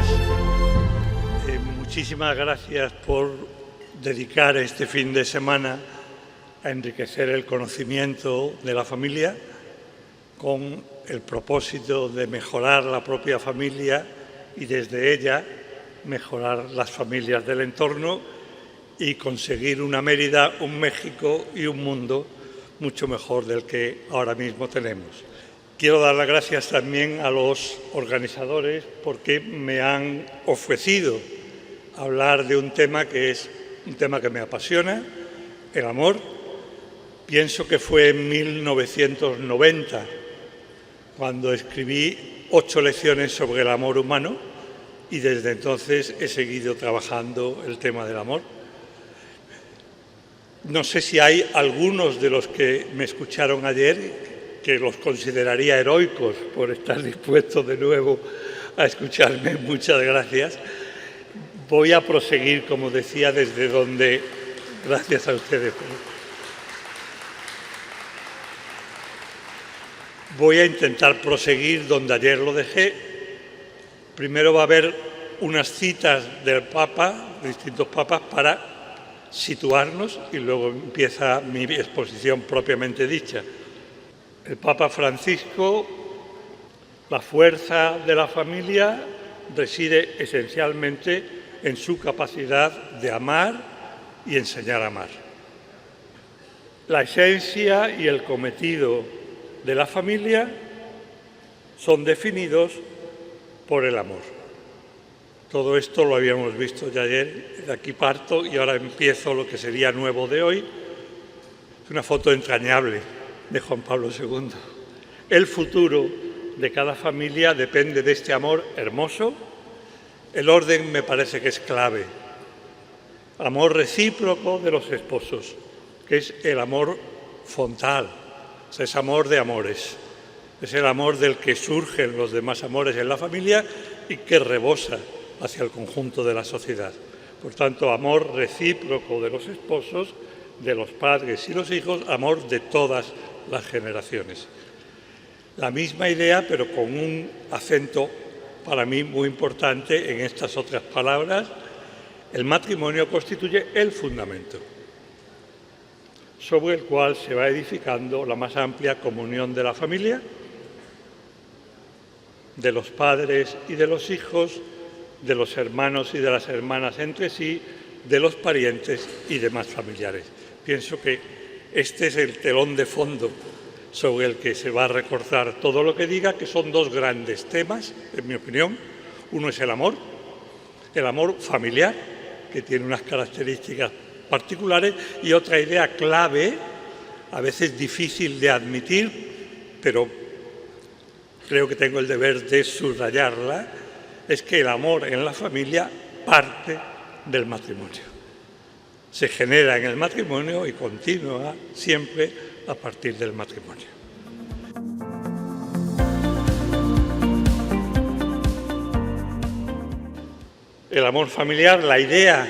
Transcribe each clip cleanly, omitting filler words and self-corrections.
días. Muchísimas gracias por dedicar este fin de semana a enriquecer el conocimiento de la familia con el propósito de mejorar la propia familia y desde ella mejorar las familias del entorno y conseguir una Mérida, un México y un mundo mucho mejor del que ahora mismo tenemos. Quiero dar las gracias también a los organizadores porque me han ofrecido hablar de un tema que es un tema que me apasiona, el amor. Pienso que fue en 1990 cuando escribí 8 lecciones sobre el amor humano y desde entonces he seguido trabajando el tema del amor. No sé si hay algunos de los que me escucharon ayer que los consideraría heroicos por estar dispuestos de nuevo a escucharme. Muchas gracias. Voy a proseguir, como decía, desde donde... Gracias a ustedes. Voy a intentar proseguir donde ayer lo dejé. Primero va a haber unas citas del Papa, de distintos papas, para situarnos y luego empieza mi exposición propiamente dicha. El Papa Francisco, la fuerza de la familia reside esencialmente en su capacidad de amar y enseñar a amar. La esencia y el cometido de la familia son definidos por el amor. Todo esto lo habíamos visto ya ayer, de aquí parto y ahora empiezo lo que sería nuevo de hoy. Es una foto entrañable de Juan Pablo II. El futuro de cada familia depende de este amor hermoso. El orden me parece que es clave. Amor recíproco de los esposos, que es el amor fontal, es amor de amores. Es el amor del que surgen los demás amores en la familia y que rebosa hacia el conjunto de la sociedad. Por tanto, amor recíproco de los esposos, de los padres y los hijos, amor de todas las generaciones. La misma idea, pero con un acento para mí muy importante en estas otras palabras. El matrimonio constituye el fundamento sobre el cual se va edificando la más amplia comunión de la familia, de los padres y de los hijos, de los hermanos y de las hermanas entre sí, de los parientes y demás familiares. Pienso que este es el telón de fondo sobre el que se va a recortar todo lo que diga, que son 2 grandes temas, en mi opinión. Uno es el amor familiar, que tiene unas características particulares, y otra idea clave, a veces difícil de admitir, pero creo que tengo el deber de subrayarla, es que el amor en la familia parte del matrimonio. Se genera en el matrimonio y continúa siempre a partir del matrimonio. El amor familiar, la idea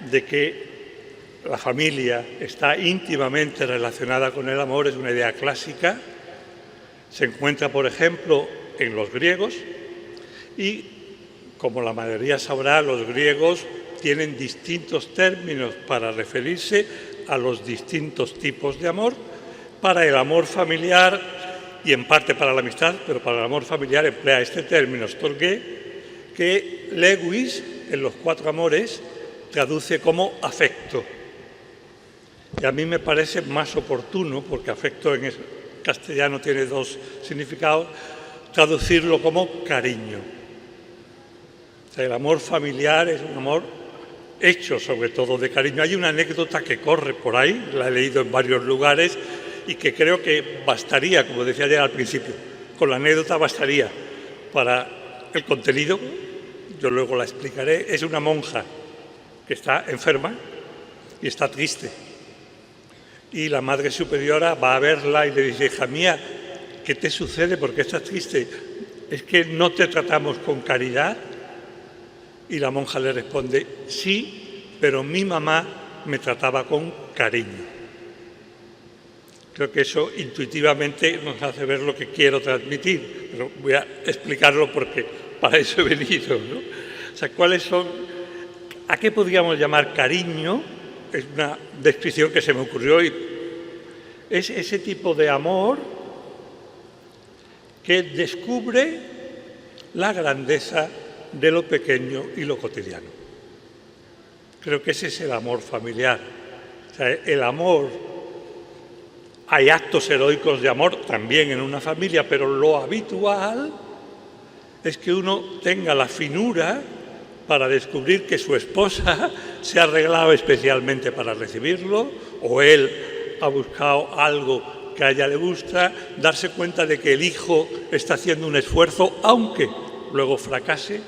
de que la familia está íntimamente relacionada con el amor es una idea clásica. Se encuentra, por ejemplo, en los griegos y, como la mayoría sabrá, los griegos tienen distintos términos para referirse a los distintos tipos de amor. Para el amor familiar y en parte para la amistad, pero para el amor familiar emplea este término storge, que Lewis, en los 4 amores, traduce como afecto. Y a mí me parece más oportuno, porque afecto en castellano tiene 2 significados, traducirlo como cariño. O sea, el amor familiar es un amor hecho sobre todo de cariño. Hay una anécdota que corre por ahí, la he leído en varios lugares y que creo que bastaría, como decía ayer al principio, con la anécdota bastaría para el contenido. Yo luego la explicaré. Es una monja que está enferma y está triste. Y la Madre Superiora va a verla y le dice: hija mía, ¿qué te sucede? ¿Por qué estás triste? ¿Es que no te tratamos con caridad? Y la monja le responde: sí, pero mi mamá me trataba con cariño. Creo que eso intuitivamente nos hace ver lo que quiero transmitir, pero voy a explicarlo porque para eso he venido, ¿no? O sea, ¿cuáles son? ¿A qué podríamos llamar cariño? Es una descripción que se me ocurrió y es ese tipo de amor que descubre la grandeza de lo pequeño y lo cotidiano. Creo que ese es el amor familiar. O sea, el amor, hay actos heroicos de amor también en una familia, pero lo habitual es que uno tenga la finura para descubrir que su esposa se ha arreglado especialmente para recibirlo, o él ha buscado algo que a ella le gusta, darse cuenta de que el hijo está haciendo un esfuerzo, aunque luego fracase.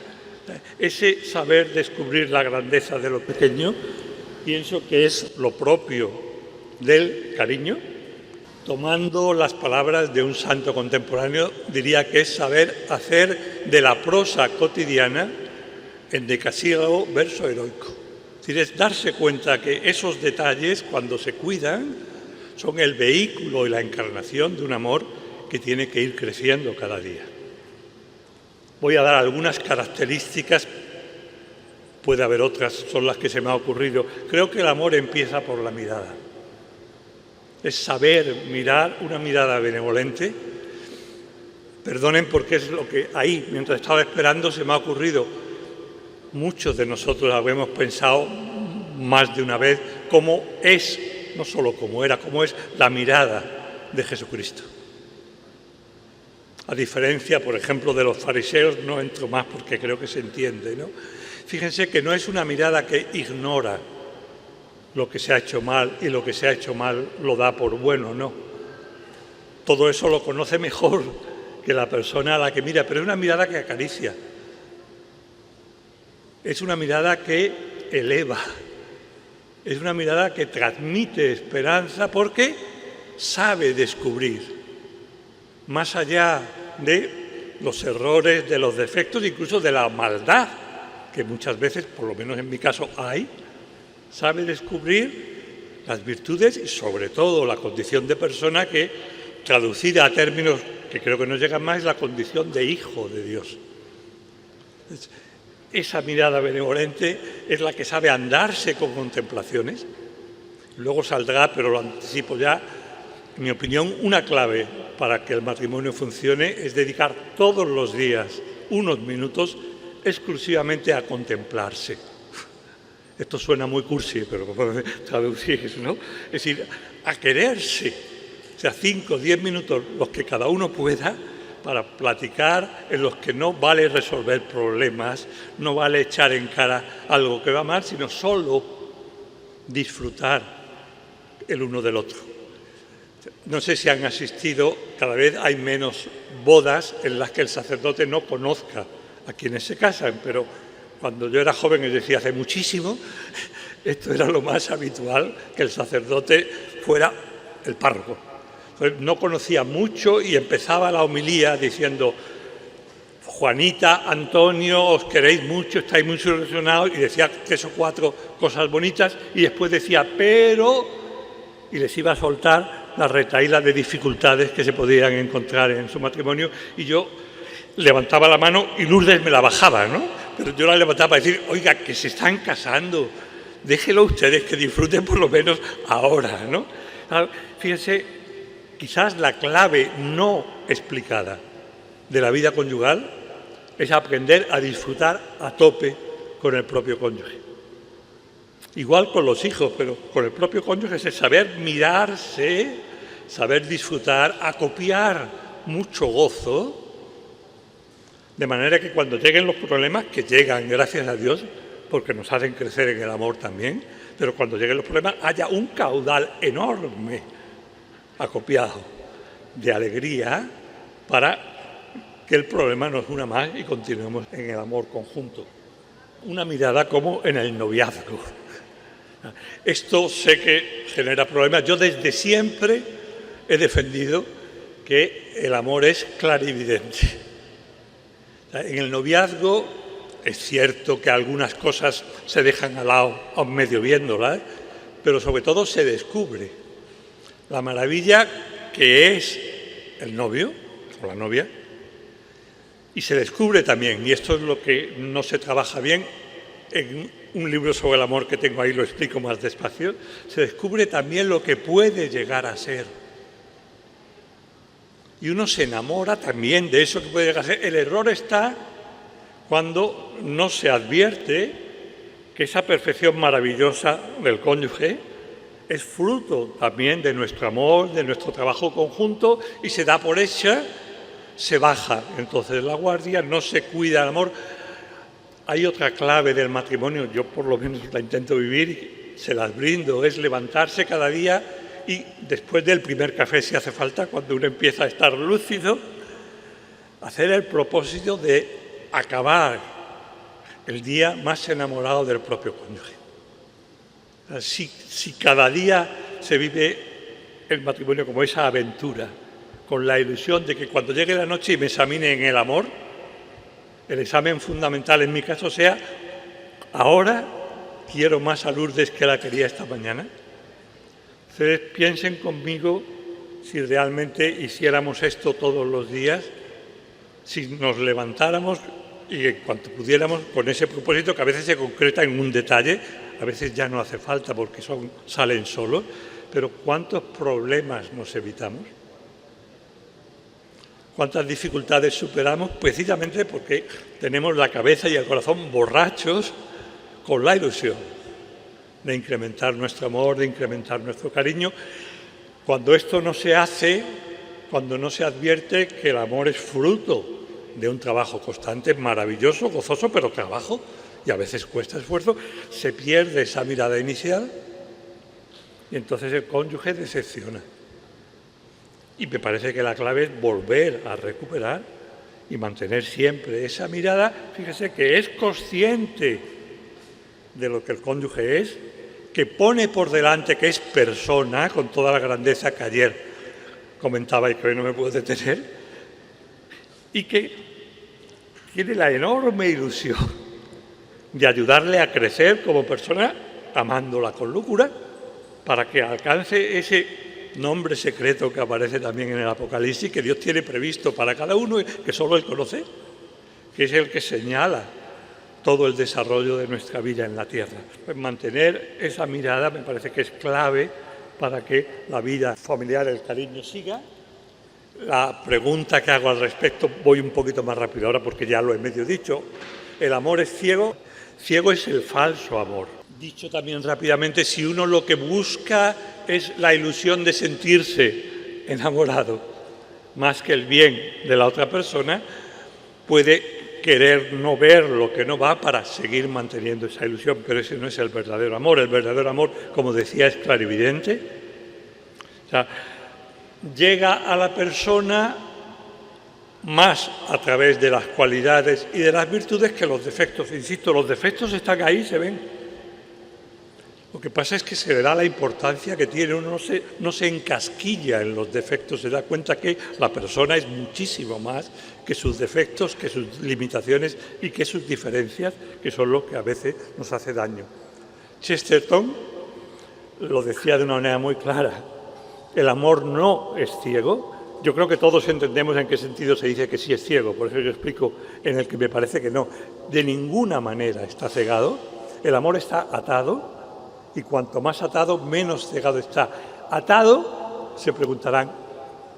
Ese saber descubrir la grandeza de lo pequeño, pienso que es lo propio del cariño. Tomando las palabras de un santo contemporáneo, diría que es saber hacer de la prosa cotidiana endecasílago verso heroico. Es decir, es darse cuenta que esos detalles, cuando se cuidan, son el vehículo y la encarnación de un amor que tiene que ir creciendo cada día. Voy a dar algunas características, puede haber otras, son las que se me ha ocurrido. Creo que el amor empieza por la mirada. Es saber mirar, una mirada benevolente. Perdonen porque es lo que ahí, mientras estaba esperando, se me ha ocurrido. Muchos de nosotros habíamos pensado más de una vez cómo es, no solo cómo era, cómo es la mirada de Jesucristo. A diferencia, por ejemplo, de los fariseos, no entro más porque creo que se entiende, ¿no? Fíjense que no es una mirada que ignora lo que se ha hecho mal y lo que se ha hecho mal lo da por bueno, no. Todo eso lo conoce mejor que la persona a la que mira, pero es una mirada que acaricia. Es una mirada que eleva. Es una mirada que transmite esperanza porque sabe descubrir, más allá de los errores, de los defectos, incluso de la maldad, que muchas veces, por lo menos en mi caso, hay, sabe descubrir las virtudes y sobre todo la condición de persona que, traducida a términos que creo que nos llegan más, es la condición de hijo de Dios. Esa mirada benevolente es la que sabe andarse con contemplaciones. Luego saldrá, pero lo anticipo ya, en mi opinión, una clave para que el matrimonio funcione es dedicar todos los días unos minutos exclusivamente a contemplarse. Esto suena muy cursi, pero puedo traducir, ¿no? Es decir, a quererse. O sea, 5 o 10 minutos, los que cada uno pueda, para platicar, en los que no vale resolver problemas, no vale echar en cara algo que va mal, sino solo disfrutar el uno del otro. No sé si han asistido, cada vez hay menos bodas en las que el sacerdote no conozca a quienes se casan, pero cuando yo era joven, es decir, hace muchísimo, esto era lo más habitual, que el sacerdote fuera el párroco. Entonces, no conocía mucho y empezaba la homilía diciendo: Juanita, Antonio, os queréis mucho, estáis muy ilusionados, y decía 3 o 4 cosas bonitas, y después decía, pero, y les iba a soltar la retahíla de dificultades que se podían encontrar en su matrimonio, y yo levantaba la mano y Lourdes me la bajaba, ¿no? Pero yo la levantaba para decir, oiga, que se están casando, déjenlo ustedes que disfruten por lo menos ahora, ¿no? Fíjense, quizás la clave no explicada de la vida conyugal es aprender a disfrutar a tope con el propio cónyuge. Igual con los hijos, pero con el propio cónyuge es saber mirarse, saber disfrutar, acopiar mucho gozo, de manera que cuando lleguen los problemas, que llegan, gracias a Dios, porque nos hacen crecer en el amor también, pero cuando lleguen los problemas haya un caudal enorme acopiado de alegría para que el problema nos una más y continuemos en el amor conjunto. Una mirada como en el noviazgo. Esto sé que genera problemas. Yo desde siempre he defendido que el amor es clarividente. En el noviazgo es cierto que algunas cosas se dejan al lado, a medio viéndolas, pero sobre todo se descubre la maravilla que es el novio o la novia Y se descubre también, y esto es lo que no se trabaja bien, en un libro sobre el amor que tengo ahí lo explico más despacio, se descubre también lo que puede llegar a ser. Y uno se enamora también de eso que puede llegar a ser. El error está cuando no se advierte que esa perfección maravillosa del cónyuge es fruto también de nuestro amor, de nuestro trabajo conjunto, y se da por hecha, se baja entonces la guardia, no se cuida el amor. Hay otra clave del matrimonio, yo por lo menos la intento vivir, se las brindo, es levantarse cada día y después del primer café, si hace falta, cuando uno empieza a estar lúcido, hacer el propósito de acabar el día más enamorado del propio cónyuge. Si cada día se vive el matrimonio como esa aventura, con la ilusión de que cuando llegue la noche y me examine en el amor, el examen fundamental en mi caso sea, ahora quiero más a Lourdes que la quería esta mañana. Ustedes piensen conmigo si realmente hiciéramos esto todos los días, si nos levantáramos y en cuanto pudiéramos con ese propósito que a veces se concreta en un detalle, a veces ya no hace falta porque salen solos, pero ¿cuántos problemas nos evitamos? ¿Cuántas dificultades superamos? Precisamente porque tenemos la cabeza y el corazón borrachos con la ilusión de incrementar nuestro amor, de incrementar nuestro cariño. Cuando esto no se hace, cuando no se advierte que el amor es fruto de un trabajo constante, maravilloso, gozoso, pero trabajo, y a veces cuesta esfuerzo, se pierde esa mirada inicial y entonces el cónyuge decepciona. Y me parece que la clave es volver a recuperar y mantener siempre esa mirada, fíjese, que es consciente de lo que el cónyuge es, que pone por delante que es persona, con toda la grandeza que ayer comentaba y que hoy no me puedo detener, y que tiene la enorme ilusión de ayudarle a crecer como persona, amándola con locura, para que alcance ese nombre secreto que aparece también en el Apocalipsis, que Dios tiene previsto para cada uno, que solo Él conoce, que es el que señala todo el desarrollo de nuestra vida en la tierra. Pues mantener esa mirada me parece que es clave para que la vida familiar, el cariño siga. La pregunta que hago al respecto, voy un poquito más rápido ahora porque ya lo he medio dicho, el amor es ciego, ciego es el falso amor. Dicho también rápidamente, si uno lo que busca es la ilusión de sentirse enamorado, más que el bien de la otra persona, puede querer no ver lo que no va para seguir manteniendo esa ilusión, pero ese no es el verdadero amor. El verdadero amor, como decía, es clarividente. O sea, llega a la persona más a través de las cualidades y de las virtudes que los defectos. Insisto, los defectos están ahí, se ven. Lo que pasa es que se le da la importancia que tiene, uno no se encasquilla en los defectos, se da cuenta que la persona es muchísimo más que sus defectos, que sus limitaciones y que sus diferencias, que son lo que a veces nos hace daño. Chesterton lo decía de una manera muy clara, el amor no es ciego. Yo creo que todos entendemos en qué sentido se dice que sí es ciego, por eso yo explico en el que me parece que no. De ninguna manera está cegado, el amor está atado, y cuanto más atado, menos cegado está. Atado, se preguntarán,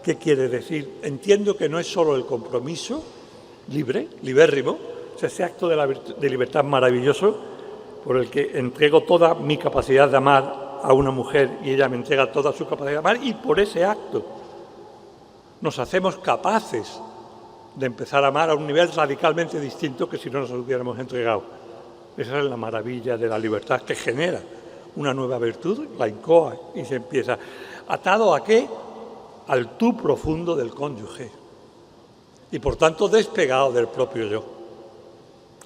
¿qué quiere decir? Entiendo que no es solo el compromiso libre, libérrimo, o sea, ese acto de libertad maravilloso por el que entrego toda mi capacidad de amar a una mujer y ella me entrega toda su capacidad de amar, y por ese acto nos hacemos capaces de empezar a amar a un nivel radicalmente distinto que si no nos hubiéramos entregado. Esa es la maravilla de la libertad que genera una nueva virtud, la incoa, y se empieza. ¿Atado a qué? Al tú profundo del cónyuge. Y por tanto despegado del propio yo.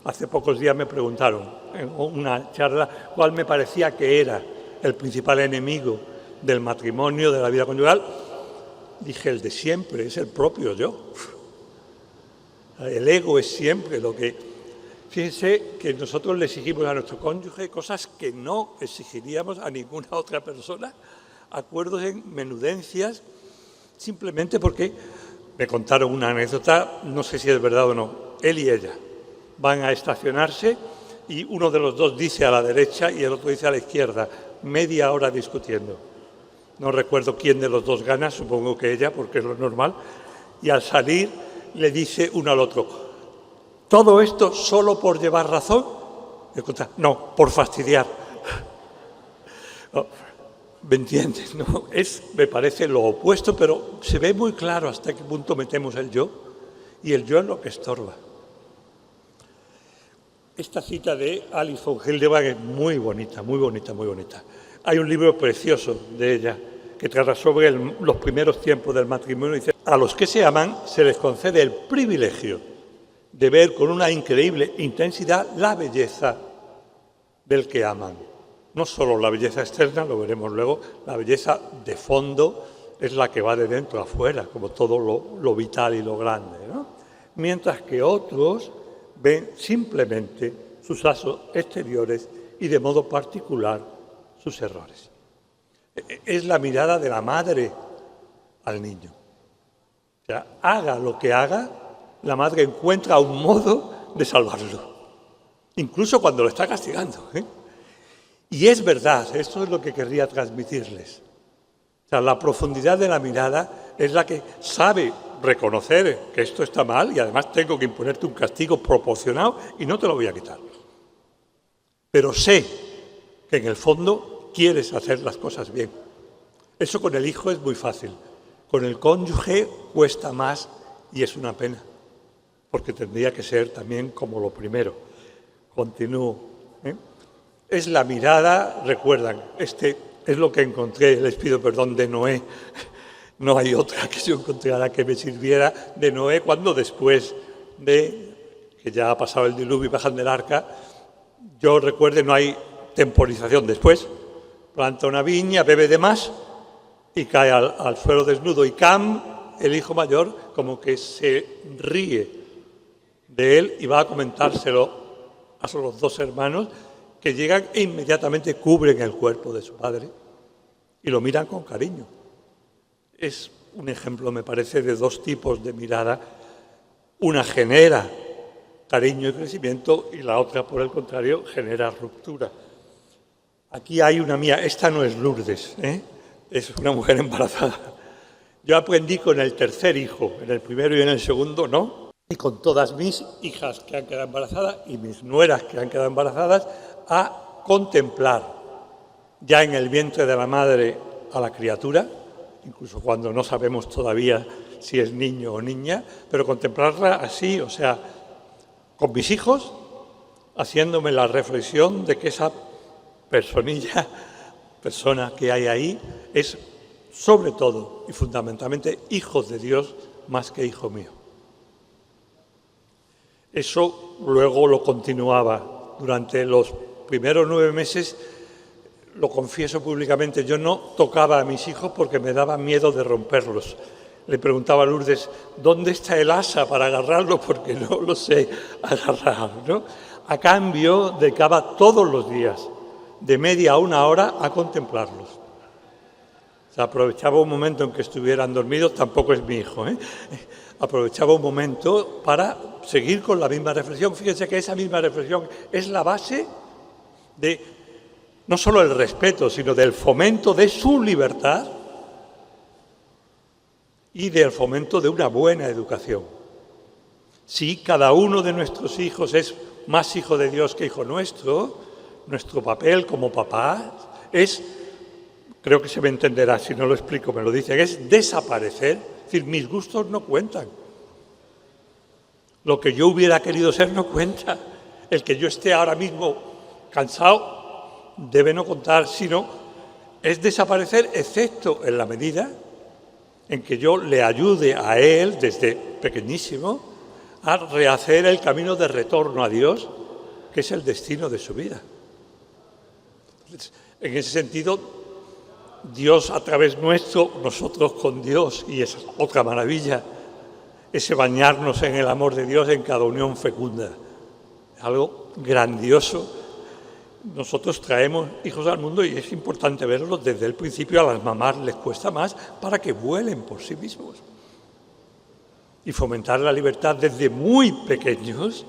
Hace pocos días me preguntaron en una charla cuál me parecía que era el principal enemigo del matrimonio, de la vida conyugal. Dije, el de siempre, es el propio yo. El ego es siempre lo que... Fíjense que nosotros le exigimos a nuestro cónyuge cosas que no exigiríamos a ninguna otra persona, acuerdos en menudencias, simplemente porque Me contaron una anécdota, no sé si es verdad o no. Él y ella van a estacionarse y uno de los dos dice a la derecha y el otro dice a la izquierda, media hora discutiendo. No recuerdo quién de los dos gana, supongo que ella, porque es lo normal. Y al salir le dice uno al otro, ¿todo esto solo por llevar razón? No, por fastidiar. No, ¿me entiendes? No, me parece lo opuesto, pero se ve muy claro hasta qué punto metemos el yo, y el yo es lo que estorba. Esta cita de Alice von Hildebrand es muy bonita, muy bonita, muy bonita. Hay un libro precioso de ella que trata sobre los primeros tiempos del matrimonio. Dice, a los que se aman se les concede el privilegio de ver con una increíble intensidad la belleza del que aman. No solo la belleza externa, lo veremos luego, la belleza de fondo es la que va de dentro a afuera, como todo lo vital y lo grande, ¿no? Mientras que otros ven simplemente sus asos exteriores y de modo particular sus errores. Es la mirada de la madre al niño. O sea, haga lo que haga, la madre encuentra un modo de salvarlo, incluso cuando lo está castigando, ¿eh? Y es verdad, esto es lo que querría transmitirles. O sea, la profundidad de la mirada es la que sabe reconocer que esto está mal y además tengo que imponerte un castigo proporcionado y no te lo voy a quitar. Pero sé que en el fondo quieres hacer las cosas bien. Eso con el hijo es muy fácil. Con el cónyuge cuesta más y es una pena, porque tendría que ser también como lo primero. Continúo, ¿eh? Es la mirada, recuerdan, es lo que encontré, les pido perdón, de Noé. No hay otra que yo encontrara que me sirviera de Noé cuando después de que ya ha pasado el diluvio y bajan del arca, yo recuerde, no hay temporización. Después planta una viña, bebe de más y cae al suelo desnudo. Y Cam, el hijo mayor, como que se ríe de él y va a comentárselo a los dos hermanos, que llegan e inmediatamente cubren el cuerpo de su padre y lo miran con cariño. Es un ejemplo, me parece, de dos tipos de mirada. Una genera cariño y crecimiento y la otra, por el contrario, genera ruptura. Aquí hay una mía, esta no es Lourdes, ¿eh? Es una mujer embarazada. Yo aprendí con el tercer hijo, en el primero y en el segundo no, y con todas mis hijas que han quedado embarazadas y mis nueras que han quedado embarazadas, a contemplar ya en el vientre de la madre a la criatura, incluso cuando no sabemos todavía si es niño o niña, pero contemplarla así, o sea, con mis hijos, haciéndome la reflexión de que esa persona que hay ahí, es sobre todo y fundamentalmente hijo de Dios más que hijo mío. Eso luego lo continuaba durante los primeros 9 meses. Lo confieso públicamente, yo no tocaba a mis hijos porque me daba miedo de romperlos. Le preguntaba a Lourdes, ¿dónde está el asa para agarrarlo? Porque no lo sé agarrar, ¿no? A cambio dedicaba todos los días, de media a 1 hora, a contemplarlos. O sea, aprovechaba un momento en que estuvieran dormidos, tampoco es mi hijo, ¿eh? Aprovechaba un momento para seguir con la misma reflexión. Fíjense que esa misma reflexión es la base de no solo el respeto, sino del fomento de su libertad y del fomento de una buena educación. Si cada uno de nuestros hijos es más hijo de Dios que hijo nuestro, nuestro papel como papás es, creo que se me entenderá, si no lo explico me lo dicen, es desaparecer, es decir, mis gustos no cuentan. Lo que yo hubiera querido ser no cuenta. El que yo esté ahora mismo cansado debe no contar, sino es desaparecer, excepto en la medida en que yo le ayude a él, desde pequeñísimo, a rehacer el camino de retorno a Dios, que es el destino de su vida. En ese sentido, Dios a través nuestro, nosotros con Dios, y es otra maravilla, ese bañarnos en el amor de Dios en cada unión fecunda. Algo grandioso. Nosotros traemos hijos al mundo y es importante verlos desde el principio. A las mamás les cuesta más para que vuelen por sí mismos. Y fomentar la libertad desde muy pequeños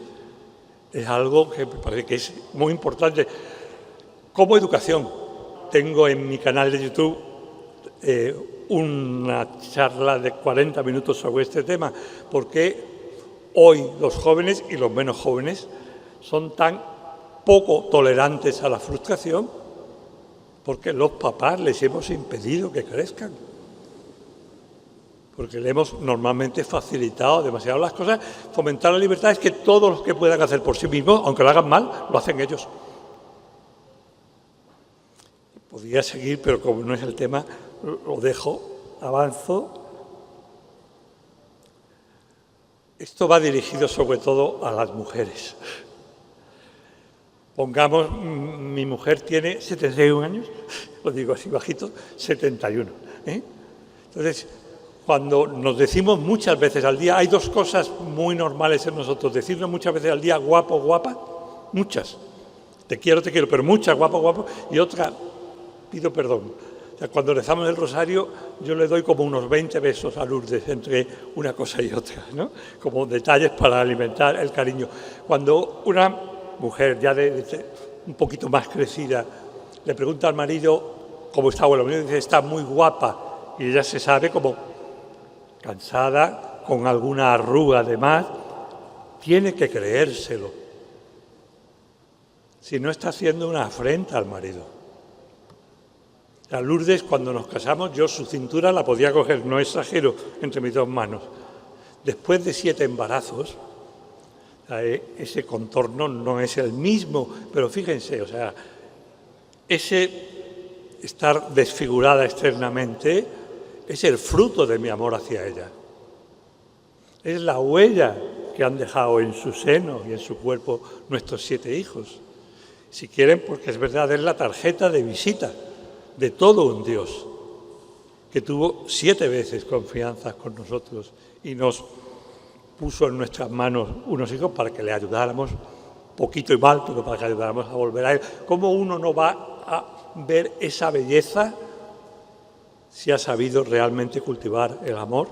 es algo que me parece que es muy importante. Como educación, tengo en mi canal de YouTube una charla de 40 minutos sobre este tema, porque hoy los jóvenes y los menos jóvenes son tan poco tolerantes a la frustración porque los papás les hemos impedido que crezcan. Porque le hemos normalmente facilitado demasiado las cosas. Fomentar la libertad es que todos los que puedan hacer por sí mismos, aunque lo hagan mal, lo hacen ellos. Podría seguir, pero como no es el tema, lo dejo, avanzo. Esto va dirigido sobre todo a las mujeres. Pongamos, mi mujer tiene 71 años, lo digo así bajito, 71. Entonces, cuando nos decimos muchas veces al día, hay dos cosas muy normales en nosotros, decirnos muchas veces al día guapo, guapa, muchas, te quiero, pero muchas, guapo, guapo, y otra, pido perdón. O sea, cuando rezamos el rosario, yo le doy como unos 20 besos a Lourdes entre una cosa y otra, ¿no? Como detalles para alimentar el cariño. Cuando una mujer ya de un poquito más crecida le pregunta al marido cómo está, bueno, el marido dice, está muy guapa, y ella se sabe como cansada, con alguna arruga además, tiene que creérselo. Si no está haciendo una afrenta al marido. A Lourdes, cuando nos casamos, yo su cintura la podía coger, no exagero, entre mis dos manos. Después de 7 embarazos, ese contorno no es el mismo, pero fíjense, o sea, ese estar desfigurada externamente es el fruto de mi amor hacia ella. Es la huella que han dejado en su seno y en su cuerpo nuestros 7 hijos. Si quieren, porque es verdad, es la tarjeta de visita de todo un Dios que tuvo 7 veces confianza con nosotros y nos puso en nuestras manos unos hijos para que le ayudáramos, poquito y mal, pero para que ayudáramos a volver a Él. ¿Cómo uno no va a ver esa belleza si ha sabido realmente cultivar el amor?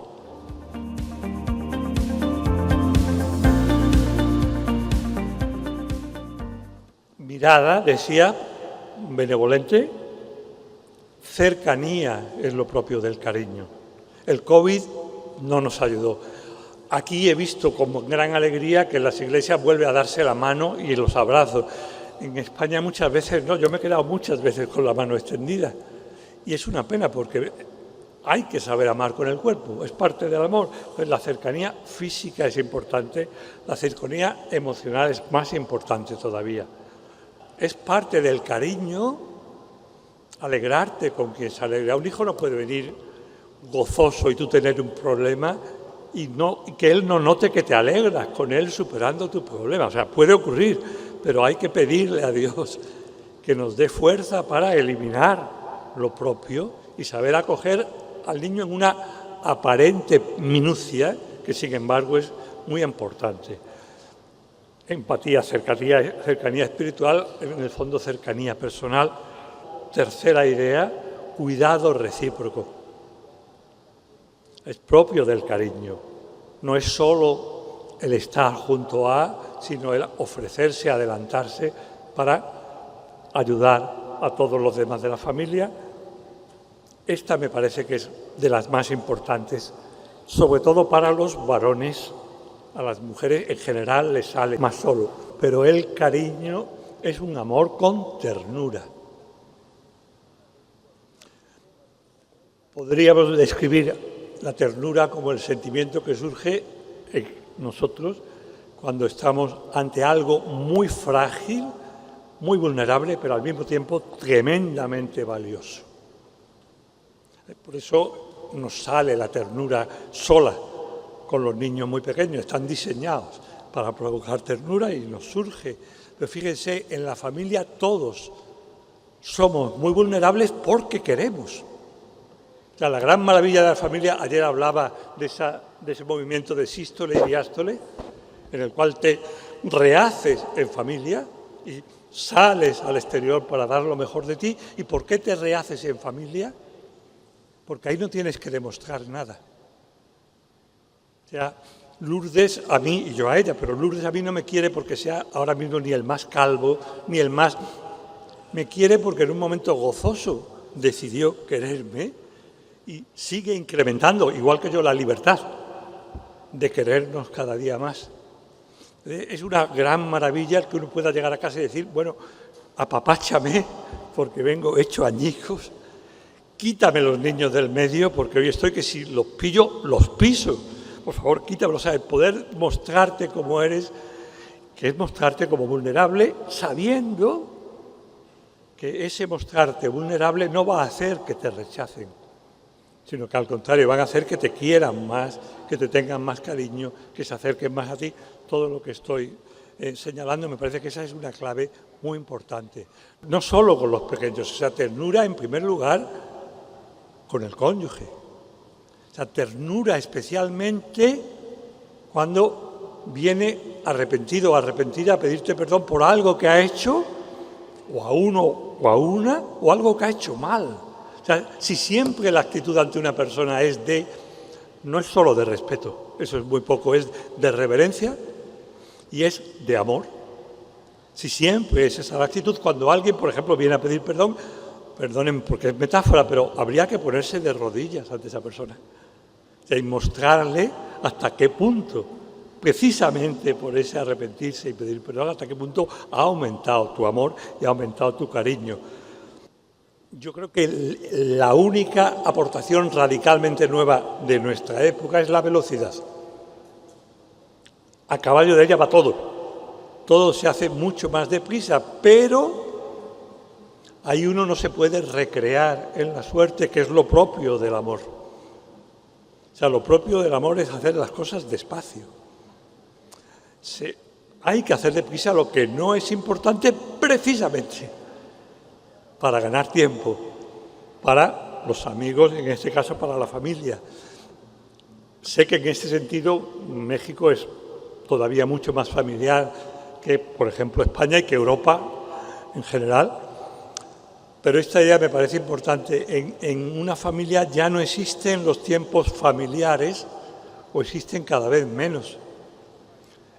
Mirada, decía, benevolente, cercanía es lo propio del cariño. El COVID no nos ayudó. Aquí he visto con gran alegría que en las iglesias vuelve a darse la mano y los abrazos. En España muchas veces no, yo me he quedado muchas veces con la mano extendida. Y es una pena porque hay que saber amar con el cuerpo, es parte del amor. Pues la cercanía física es importante, la cercanía emocional es más importante todavía. Es parte del cariño alegrarte con quien se alegra. Un hijo no puede venir gozoso y tú tener un problema y que él no note que te alegras con él superando tu problema. O sea, puede ocurrir, pero hay que pedirle a Dios que nos dé fuerza para eliminar lo propio y saber acoger al niño en una aparente minucia que, sin embargo, es muy importante. Empatía, cercanía espiritual, en el fondo cercanía personal. Tercera idea, cuidado recíproco. Es propio del cariño. No es solo el estar junto a, sino el ofrecerse, adelantarse para ayudar a todos los demás de la familia. Esta me parece que es de las más importantes, sobre todo para los varones. A las mujeres en general les sale más solo, pero el cariño es un amor con ternura. Podríamos describir la ternura como el sentimiento que surge en nosotros cuando estamos ante algo muy frágil, muy vulnerable, pero al mismo tiempo tremendamente valioso. Por eso nos sale la ternura sola con los niños muy pequeños, están diseñados para provocar ternura y nos surge. Pero fíjense, en la familia todos somos muy vulnerables porque queremos. O sea, la gran maravilla de la familia, ayer hablaba de ese movimiento de sístole y diástole, en el cual te rehaces en familia y sales al exterior para dar lo mejor de ti. ¿Y por qué te rehaces en familia? Porque ahí no tienes que demostrar nada. sea, Lourdes a mí y yo a ella, pero Lourdes a mí no me quiere porque sea ahora mismo ni el más calvo, ni el más... Me quiere porque en un momento gozoso decidió quererme y sigue incrementando, igual que yo, la libertad de querernos cada día más. Es una gran maravilla el que uno pueda llegar a casa y decir, bueno, apapáchame porque vengo hecho añicos, quítame los niños del medio porque hoy estoy que si los pillo, los piso. Por favor, quítamelo, o sea, el poder mostrarte como eres, que es mostrarte como vulnerable, sabiendo que ese mostrarte vulnerable no va a hacer que te rechacen, sino que al contrario, van a hacer que te quieran más, que te tengan más cariño, que se acerquen más a ti. Todo lo que estoy señalando me parece que esa es una clave muy importante. No solo con los pequeños, o sea, ternura en primer lugar con el cónyuge. O sea, ternura especialmente cuando viene arrepentido o arrepentida a pedirte perdón por algo que ha hecho, o a uno o a una, o algo que ha hecho mal. O sea, si siempre la actitud ante una persona es de, no es solo de respeto, eso es muy poco, es de reverencia y es de amor. Si siempre es esa la actitud, cuando alguien, por ejemplo, viene a pedir perdón, perdonen porque es metáfora, pero habría que ponerse de rodillas ante esa persona. O sea, y mostrarle hasta qué punto, precisamente por ese arrepentirse y pedir perdón, hasta qué punto ha aumentado tu amor y ha aumentado tu cariño. Yo creo que la única aportación radicalmente nueva de nuestra época es la velocidad. A caballo de ella va todo. Todo se hace mucho más deprisa, pero ahí uno no se puede recrear en la suerte, que es lo propio del amor. O sea, lo propio del amor es hacer las cosas despacio. Hay que hacer deprisa lo que no es importante precisamente para ganar tiempo, para los amigos, en este caso para la familia. Sé que en este sentido México es todavía mucho más familiar que, por ejemplo, España y que Europa en general, pero esta idea me parece importante. En una familia ya no existen los tiempos familiares, o existen cada vez menos.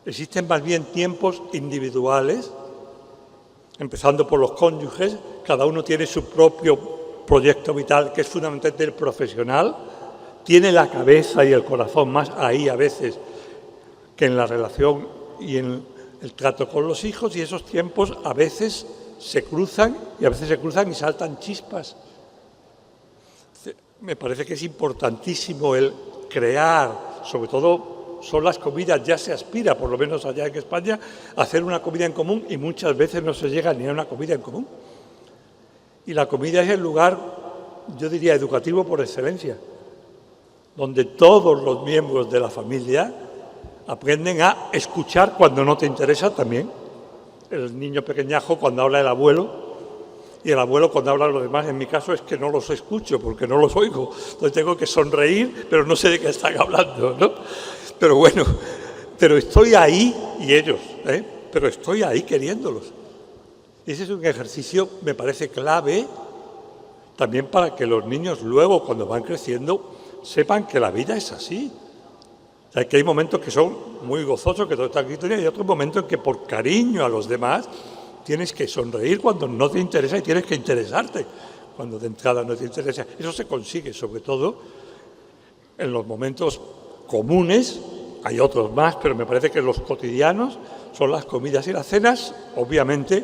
Existen más bien tiempos individuales, empezando por los cónyuges. Cada uno tiene su propio proyecto vital, que es fundamentalmente el profesional, tiene la cabeza y el corazón más ahí a veces que en la relación y en el trato con los hijos, y esos tiempos a veces se cruzan y saltan chispas. Me parece que es importantísimo el crear, sobre todo son las comidas, ya se aspira, por lo menos allá en España, a hacer una comida en común y muchas veces no se llega ni a una comida en común. Y la comida es el lugar, yo diría, educativo por excelencia, donde todos los miembros de la familia aprenden a escuchar cuando no te interesa también. El niño pequeñajo cuando habla el abuelo y el abuelo cuando habla los demás. En mi caso es que no los escucho porque no los oigo. Entonces tengo que sonreír, pero no sé de qué están hablando, ¿no? Pero bueno, pero estoy ahí y ellos, pero estoy ahí queriéndolos. Y ese es un ejercicio, me parece clave, también para que los niños luego, cuando van creciendo, sepan que la vida es así. O sea, que hay momentos que son muy gozosos, que todo está aquí, y hay otros momentos en que por cariño a los demás tienes que sonreír cuando no te interesa y tienes que interesarte cuando de entrada no te interesa. Eso se consigue sobre todo en los momentos comunes. Hay otros más, pero me parece que los cotidianos son las comidas y las cenas, obviamente,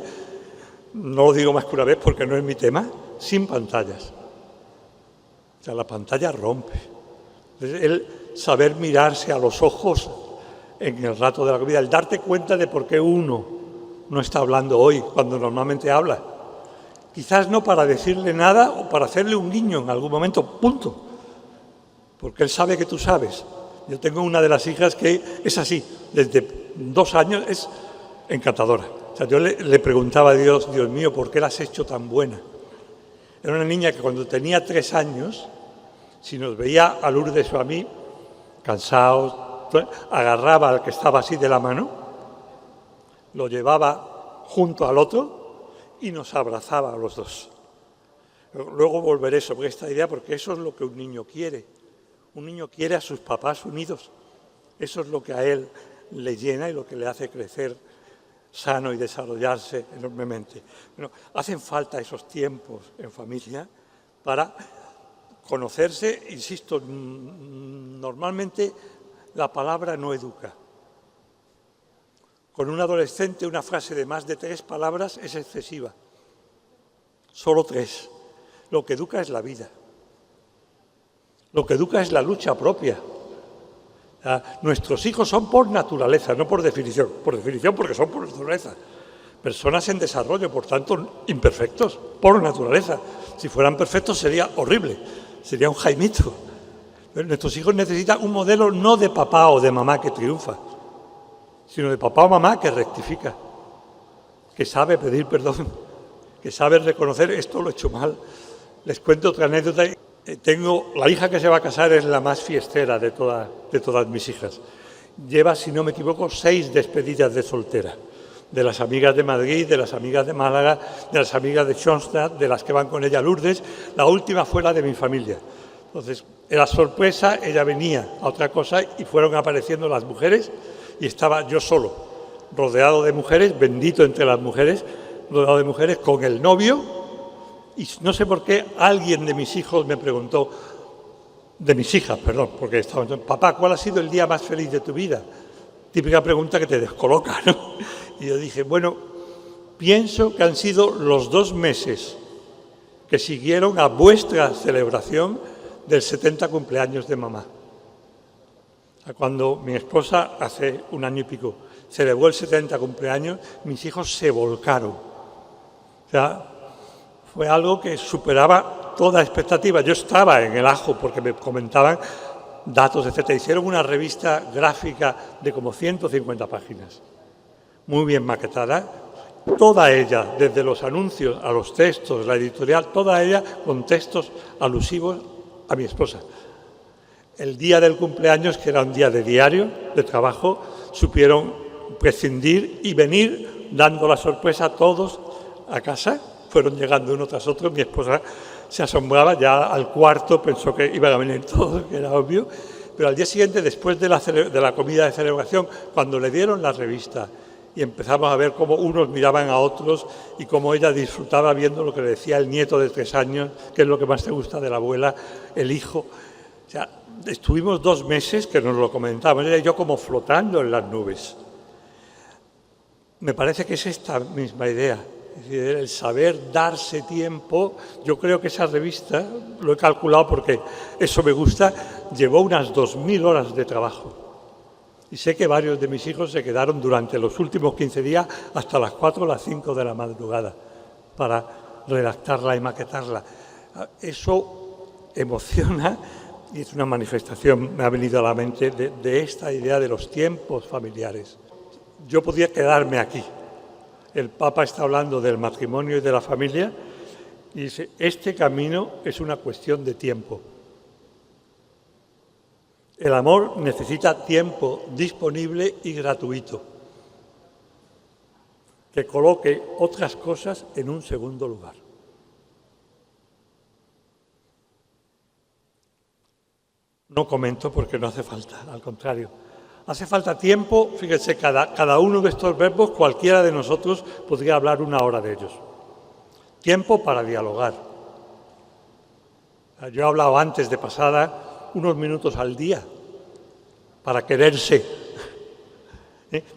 no lo digo más que una vez porque no es mi tema, sin pantallas. O sea, la pantalla rompe. El saber mirarse a los ojos en el rato de la comida, el darte cuenta de por qué uno no está hablando hoy cuando normalmente habla. Quizás no para decirle nada o para hacerle un guiño en algún momento, punto. Porque él sabe que tú sabes. Yo tengo una de las hijas que es así, desde 2 años es encantadora. O sea, yo le preguntaba a Dios, Dios mío, ¿por qué la has hecho tan buena? Era una niña que cuando tenía 3 años, si nos veía a Lourdes o a mí, cansados, agarraba al que estaba así de la mano, lo llevaba junto al otro y nos abrazaba a los dos. Luego volveré sobre esta idea porque eso es lo que un niño quiere. Un niño quiere a sus papás unidos. Eso es lo que a él le llena y lo que le hace crecer sano y desarrollarse enormemente. Bueno, hacen falta esos tiempos en familia para conocerse. Insisto, normalmente la palabra no educa. Con un adolescente una frase de más de 3 palabras es excesiva. Solo 3. Lo que educa es la vida. Lo que educa es la lucha propia. Nuestros hijos son por naturaleza, no por definición. Por definición porque son por naturaleza. Personas en desarrollo, por tanto, imperfectos, por naturaleza. Si fueran perfectos sería horrible, sería un Jaimito. Pero nuestros hijos necesitan un modelo no de papá o de mamá que triunfa, sino de papá o mamá que rectifica, que sabe pedir perdón, que sabe reconocer esto lo he hecho mal. Les cuento otra anécdota. Tengo la hija que se va a casar, es la más fiestera de todas mis hijas. Lleva, si no me equivoco, 6 despedidas de soltera. De las amigas de Madrid, de las amigas de Málaga, de las amigas de Schoenstatt, de las que van con ella a Lourdes. La última fue la de mi familia. Entonces, era sorpresa, ella venía a otra cosa y fueron apareciendo las mujeres y estaba yo solo, rodeado de mujeres, bendito entre las mujeres, rodeado de mujeres con el novio. Y no sé por qué alguien de mis hijos me preguntó, de mis hijas, perdón, porque estaba entonces, papá, ¿cuál ha sido el día más feliz de tu vida? Típica pregunta que te descoloca, ¿no? Y yo dije, bueno, pienso que han sido los 2 meses que siguieron a vuestra celebración del 70 cumpleaños de mamá. Cuando mi esposa, hace 1 año y pico, celebró el 70 cumpleaños, mis hijos se volcaron. O sea, fue algo que superaba toda expectativa. Yo estaba en el ajo porque me comentaban datos, etc. Hicieron una revista gráfica de como 150 páginas, muy bien maquetada, toda ella, desde los anuncios a los textos, la editorial, toda ella con textos alusivos a mi esposa. El día del cumpleaños, que era un día de diario, de trabajo, supieron prescindir y venir dando la sorpresa a todos a casa. Fueron llegando uno tras otro. Mi esposa se asombraba, ya al cuarto pensó que iban a venir todos, que era obvio. Pero al día siguiente, después de la comida de celebración, cuando le dieron la revista y empezamos a ver cómo unos miraban a otros y cómo ella disfrutaba viendo lo que le decía el nieto de 3 años, qué es lo que más te gusta de la abuela, el hijo. O sea, estuvimos 2 meses que nos lo comentábamos, ella y yo como flotando en las nubes. Me parece que es esta misma idea. Es decir, el saber darse tiempo. Yo creo que esa revista, lo he calculado porque eso me gusta, llevó unas 2000 horas de trabajo. Y sé que varios de mis hijos se quedaron durante los últimos 15 días hasta las 4 o las 5 de la madrugada para redactarla y maquetarla. Eso emociona y es una manifestación, me ha venido a la mente, de esta idea de los tiempos familiares. Yo podría quedarme aquí. El Papa está hablando del matrimonio y de la familia y dice, este camino es una cuestión de tiempo. El amor necesita tiempo disponible y gratuito, que coloque otras cosas en un segundo lugar. No comento porque no hace falta, al contrario. Hace falta tiempo, fíjense, cada uno de estos verbos, cualquiera de nosotros podría hablar 1 hora de ellos. Tiempo para dialogar. Yo he hablado antes de pasada unos minutos al día para quererse.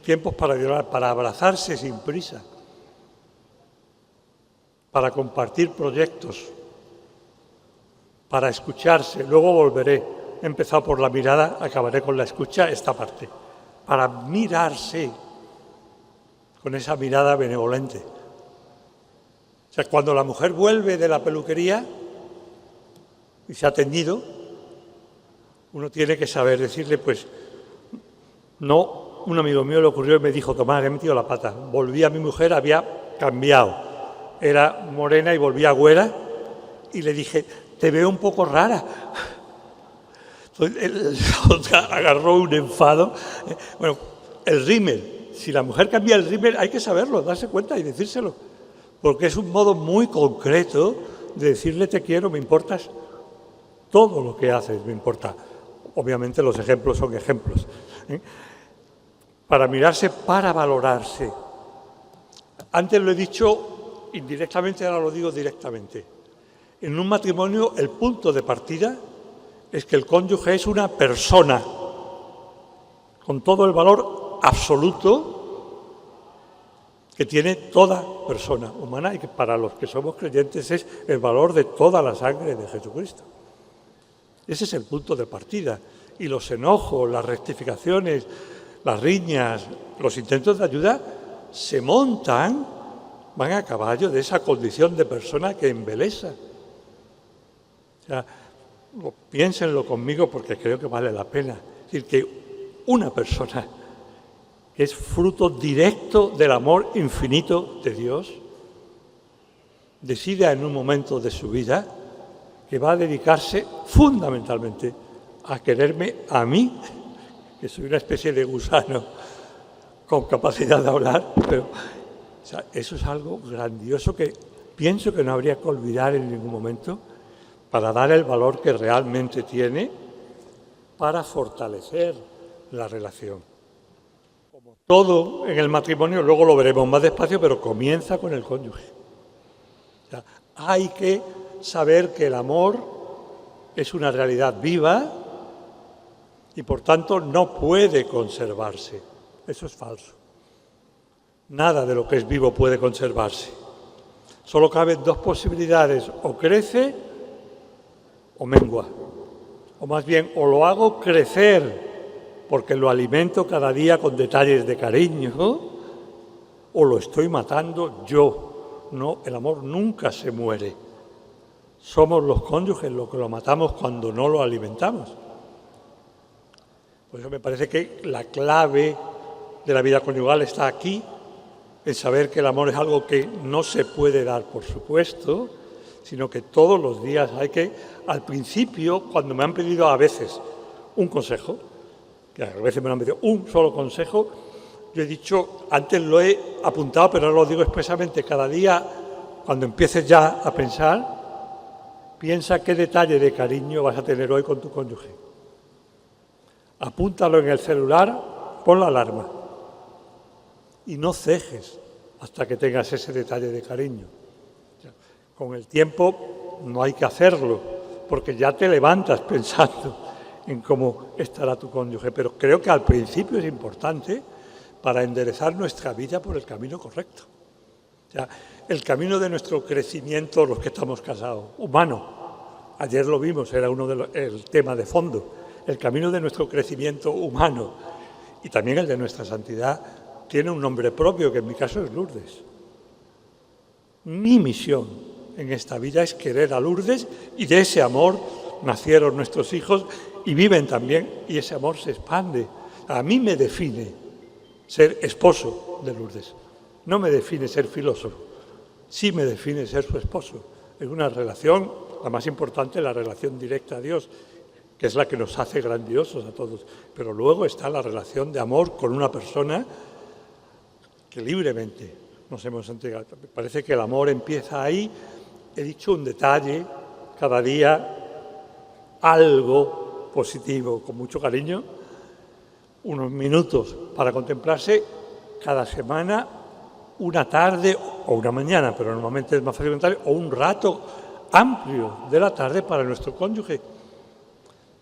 Tiempos para dialogar, para abrazarse sin prisa, para compartir proyectos, para escucharse. Luego volveré. He empezado por la mirada, acabaré con la escucha, esta parte. Para mirarse con esa mirada benevolente. O sea, cuando la mujer vuelve de la peluquería y se ha teñido, uno tiene que saber decirle, pues, no, un amigo mío le ocurrió y me dijo, Tomás, he metido la pata. Volví a mi mujer, había cambiado. Era morena y volvía güera y le dije, te veo un poco rara. Entonces, la otra agarró un enfado. Bueno, el rímel. Si la mujer cambia el rímel, hay que saberlo, darse cuenta y decírselo. Porque es un modo muy concreto de decirle te quiero, me importas. Todo lo que haces me importa. Obviamente los ejemplos son ejemplos. ¿eh? Para mirarse, para valorarse. Antes lo he dicho indirectamente, ahora lo digo directamente. En un matrimonio el punto de partida es que el cónyuge es una persona con todo el valor absoluto que tiene toda persona humana y que para los que somos creyentes es el valor de toda la sangre de Jesucristo. Ese es el punto de partida. Y los enojos, las rectificaciones, las riñas, los intentos de ayuda se montan, van a caballo de esa condición de persona que embelesa. O sea, piénsenlo conmigo porque creo que vale la pena. Es decir, que una persona que es fruto directo del amor infinito de Dios, decida en un momento de su vida que va a dedicarse fundamentalmente a quererme a mí, que soy una especie de gusano con capacidad de hablar, pero o sea, eso es algo grandioso que pienso que no habría que olvidar en ningún momento para dar el valor que realmente tiene para fortalecer la relación. Como todo en el matrimonio, luego lo veremos más despacio, pero comienza con el cónyuge. O sea, hay que saber que el amor es una realidad viva y por tanto no puede conservarse. Eso es falso. Nada de lo que es vivo puede conservarse. Solo caben dos posibilidades, o crece o mengua. O más bien, o lo hago crecer porque lo alimento cada día con detalles de cariño, o lo estoy matando yo. No, el amor nunca se muere. Somos los cónyuges los que lo matamos cuando no lo alimentamos. Por eso me parece que la clave de la vida conyugal está aquí, en saber que el amor es algo que no se puede dar, por supuesto, sino que todos los días hay que, al principio, cuando me han pedido a veces un consejo, que a veces me han pedido un solo consejo, yo he dicho, antes lo he apuntado, pero no lo digo expresamente, cada día, cuando empieces ya a pensar, piensa qué detalle de cariño vas a tener hoy con tu cónyuge. Apúntalo en el celular, pon la alarma y no cejes hasta que tengas ese detalle de cariño. Con el tiempo no hay que hacerlo, porque ya te levantas pensando en cómo estará tu cónyuge, pero creo que al principio es importante para enderezar nuestra vida por el camino correcto. O sea, el camino de nuestro crecimiento, los que estamos casados, humano. Ayer lo vimos, era el tema de fondo. El camino de nuestro crecimiento humano y también el de nuestra santidad tiene un nombre propio, que en mi caso es Lourdes. Mi misión en esta vida es querer a Lourdes y de ese amor nacieron nuestros hijos y viven también y ese amor se expande. A mí me define ser esposo de Lourdes, no me define ser filósofo, sí me define ser su esposo. Es una relación, la más importante, la relación directa a Dios, que es la que nos hace grandiosos a todos. Pero luego está la relación de amor con una persona que libremente nos hemos entregado. Me parece que el amor empieza ahí. He dicho un detalle, cada día algo positivo, con mucho cariño, unos minutos para contemplarse, cada semana una tarde o una mañana, pero normalmente es más fácil contar, o un rato amplio de la tarde para nuestro cónyuge.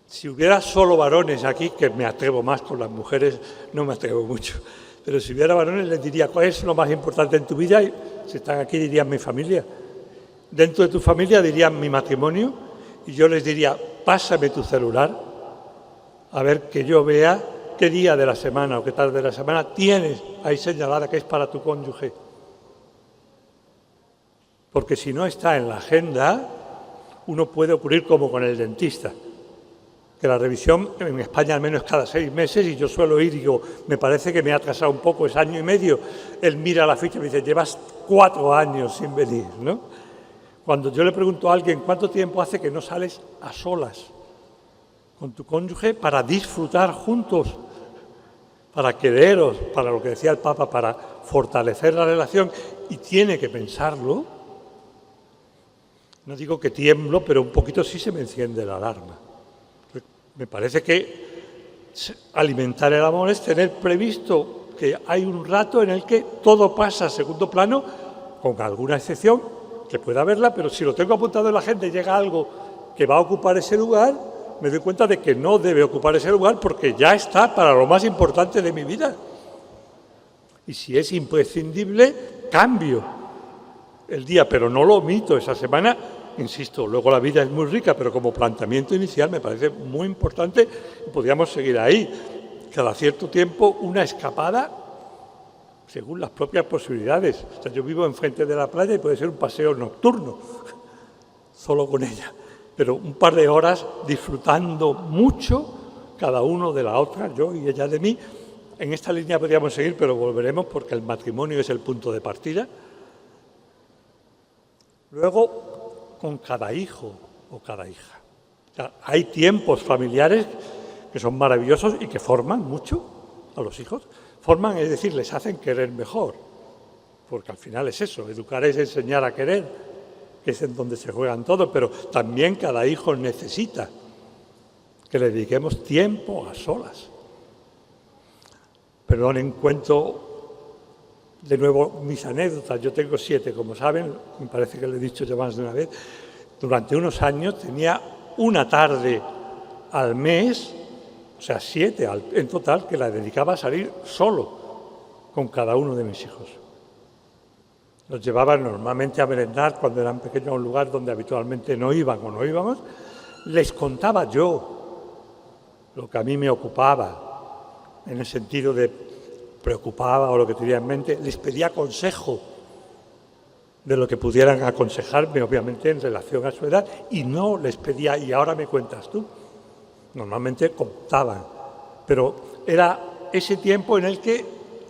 Si hubiera solo varones aquí, que me atrevo más, con las mujeres no me atrevo mucho, pero si hubiera varones les diría, ¿cuál es lo más importante en tu vida? Y si están aquí dirían mi familia. Dentro de tu familia dirían mi matrimonio, y yo les diría, pásame tu celular, a ver que yo vea qué día de la semana o qué tarde de la semana tienes ahí señalada que es para tu cónyuge. Porque si no está en la agenda, uno puede ocurrir como con el dentista, que la revisión en España al menos cada 6 meses, y yo suelo ir y digo, me parece que me ha atrasado un poco, es año y medio. Él mira la ficha y me dice, llevas 4 años sin venir, ¿no? Cuando yo le pregunto a alguien, ¿cuánto tiempo hace que no sales a solas con tu cónyuge para disfrutar juntos, para quereros, para lo que decía el Papa, para fortalecer la relación? Y tiene que pensarlo. No digo que tiemblo, pero un poquito sí se me enciende la alarma. Me parece que Alimentar el amor es tener previsto que hay un rato en el que todo pasa a segundo plano, con alguna excepción, que pueda haberla, pero si lo tengo apuntado en la agenda y llega algo que va a ocupar ese lugar, me doy cuenta de que no debe ocupar ese lugar porque ya está para lo más importante de mi vida. Y si es imprescindible, cambio el día, pero no lo omito esa semana. Insisto, luego la vida es muy rica, pero como planteamiento inicial me parece muy importante y podríamos seguir ahí. Cada cierto tiempo una escapada según las propias posibilidades. O sea, yo vivo enfrente de la playa y puede ser un paseo nocturno, solo con ella. Pero un par de horas disfrutando mucho cada uno de la otra, yo y ella de mí. En esta línea podríamos seguir, pero volveremos porque el matrimonio es el punto de partida. Luego, con cada hijo o cada hija. O sea, hay tiempos familiares que son maravillosos y que forman mucho a los hijos. Forman, es decir, les hacen querer mejor, porque al final es eso, educar es enseñar a querer, que es en donde se juegan todos, pero también cada hijo necesita que le dediquemos tiempo a solas. Perdonen, cuento de nuevo mis anécdotas. Yo tengo 7, como saben, me parece que lo he dicho ya más de una vez. Durante unos años tenía una tarde al mes, o sea, 7 en total, que la dedicaba a salir solo con cada uno de mis hijos. Los llevaba normalmente a merendar cuando eran pequeños a un lugar donde habitualmente no iban o no íbamos. Les contaba yo lo que a mí me ocupaba, en el sentido de preocupaba o lo que tenía en mente. Les pedía consejo de lo que pudieran aconsejarme, obviamente, en relación a su edad, y no les pedía, y ahora me cuentas tú. Normalmente contaban, pero era ese tiempo en el que,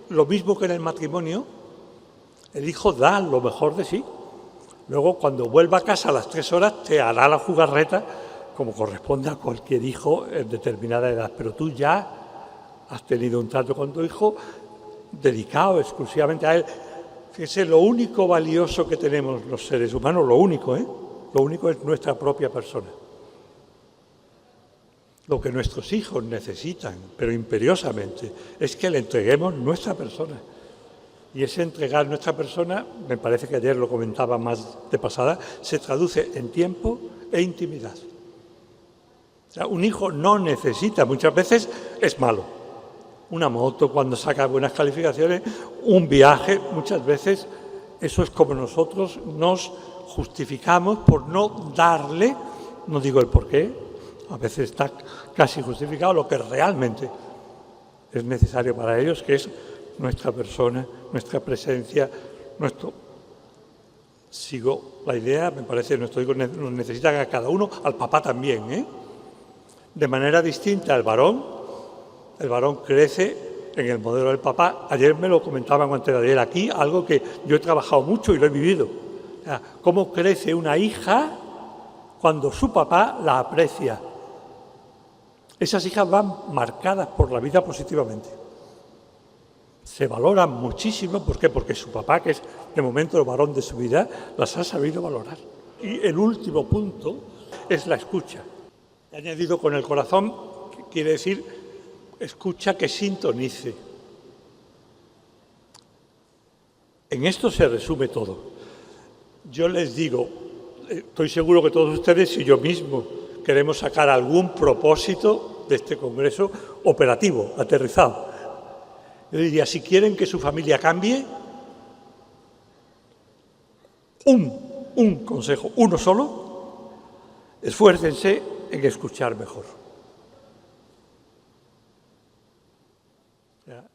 lo mismo que en el matrimonio, el hijo da lo mejor de sí. Luego, cuando vuelva a casa a las 3 horas, te hará la jugarreta como corresponde a cualquier hijo en determinada edad. Pero tú ya has tenido un trato con tu hijo dedicado exclusivamente a él. Fíjese, lo único valioso que tenemos los seres humanos, lo único es nuestra propia persona. Lo que nuestros hijos necesitan, pero imperiosamente, es que le entreguemos nuestra persona. Y ese entregar nuestra persona, me parece que ayer lo comentaba más de pasada, se traduce en tiempo e intimidad. O sea, un hijo no necesita, muchas veces es malo. Una moto cuando saca buenas calificaciones, un viaje, muchas veces eso es como nosotros nos justificamos por no darle, no digo el porqué, a veces está casi justificado lo que realmente es necesario para ellos, que es nuestra persona, nuestra presencia, nuestro... Sigo la idea, me parece que nuestros hijos nos necesitan a cada uno, al papá también, de manera distinta al varón. El varón crece en el modelo del papá. Ayer me lo comentaban antes de ayer aquí, algo que yo he trabajado mucho y lo he vivido. O sea, cómo crece una hija cuando su papá la aprecia. Esas hijas van marcadas por la vida positivamente. Se valoran muchísimo. ¿Por qué? Porque su papá, que es de momento el varón de su vida, las ha sabido valorar. Y el último punto es la escucha. He añadido con el corazón, que quiere decir escucha que sintonice. En esto se resume todo. Yo les digo, estoy seguro que todos ustedes y yo mismo queremos sacar algún propósito de este congreso operativo, aterrizado. Yo diría, si quieren que su familia cambie, un consejo, uno solo, esfuércense en escuchar mejor.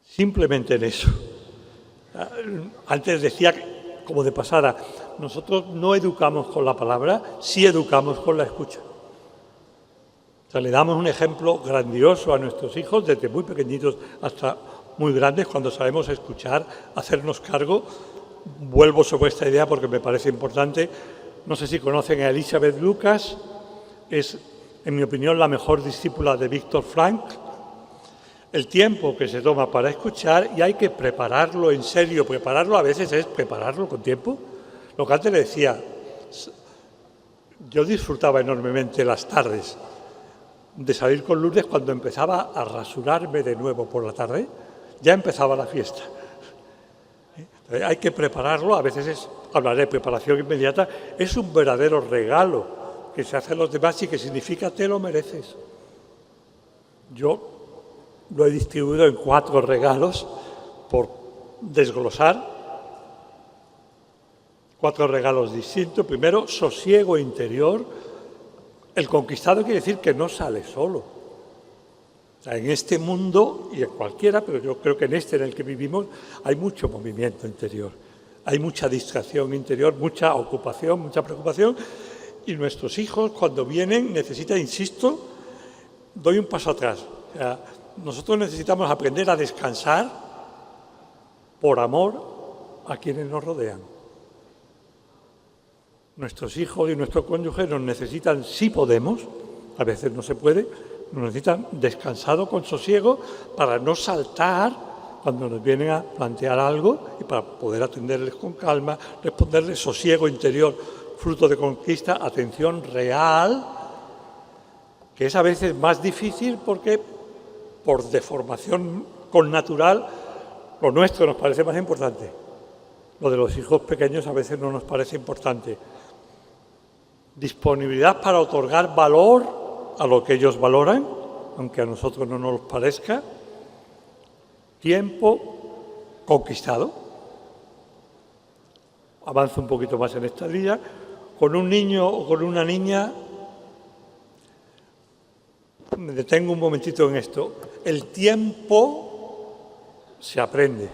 Simplemente en eso. Antes decía, como de pasada, nosotros no educamos con la palabra, sí educamos con la escucha. O sea, le damos un ejemplo grandioso a nuestros hijos, desde muy pequeñitos hasta muy grandes, cuando sabemos escuchar, hacernos cargo. Vuelvo sobre esta idea porque me parece importante. No sé si conocen a Elizabeth Lucas, es, en mi opinión, la mejor discípula de Viktor Frankl. El tiempo que se toma para escuchar, y hay que prepararlo en serio. Prepararlo a veces es prepararlo con tiempo. Lo que antes le decía, yo disfrutaba enormemente las tardes. de salir con Lourdes cuando empezaba a rasurarme de nuevo por la tarde, ya empezaba la fiesta. Hay que prepararlo, a veces hablaré de preparación inmediata, es un verdadero regalo que se hace a los demás y que significa te lo mereces. Yo lo he distribuido en 4 regalos por desglosar, 4 regalos distintos. Primero, sosiego interior. El conquistado quiere decir que no sale solo. O sea, en este mundo, y en cualquiera, pero yo creo que en este en el que vivimos, hay mucho movimiento interior, hay mucha distracción interior, mucha ocupación, mucha preocupación, y nuestros hijos cuando vienen necesitan, insisto, doy un paso atrás. O sea, nosotros necesitamos aprender a descansar por amor a quienes nos rodean. Nuestros hijos y nuestros cónyuges nos necesitan, si podemos, a veces no se puede, nos necesitan descansado con sosiego para no saltar cuando nos vienen a plantear algo y para poder atenderles con calma, responderles sosiego interior, fruto de conquista, atención real, que es a veces más difícil porque por deformación connatural lo nuestro nos parece más importante. Lo de los hijos pequeños a veces no nos parece importante. Disponibilidad para otorgar valor a lo que ellos valoran, aunque a nosotros no nos parezca. Tiempo conquistado. Avanzo un poquito más en esta línea. Con un niño o con una niña, me detengo un momentito en esto. El tiempo se aprende.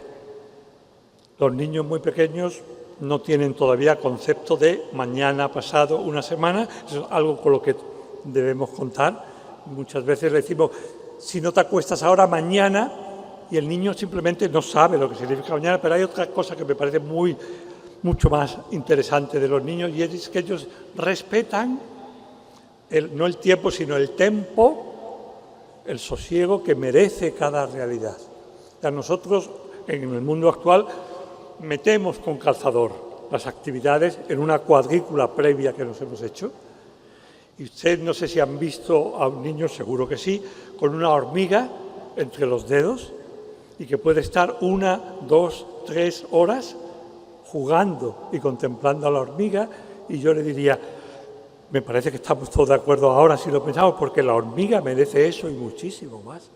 Los niños muy pequeños no tienen todavía concepto de mañana, pasado, una semana. Eso es algo con lo que debemos contar. Muchas veces le decimos, si no te acuestas ahora, mañana, y el niño simplemente no sabe lo que significa mañana, pero hay otra cosa que me parece mucho más interesante de los niños, y es que ellos respetan no el tiempo, sino el tempo, el sosiego que merece cada realidad. Ya nosotros, en el mundo actual, metemos con calzador las actividades en una cuadrícula previa que nos hemos hecho. Y ustedes no sé si han visto a un niño, seguro que sí, con una hormiga entre los dedos y que puede estar 1, 2, 3 horas jugando y contemplando a la hormiga, y yo le diría, me parece que estamos todos de acuerdo ahora si lo pensamos, porque la hormiga merece eso y muchísimo más.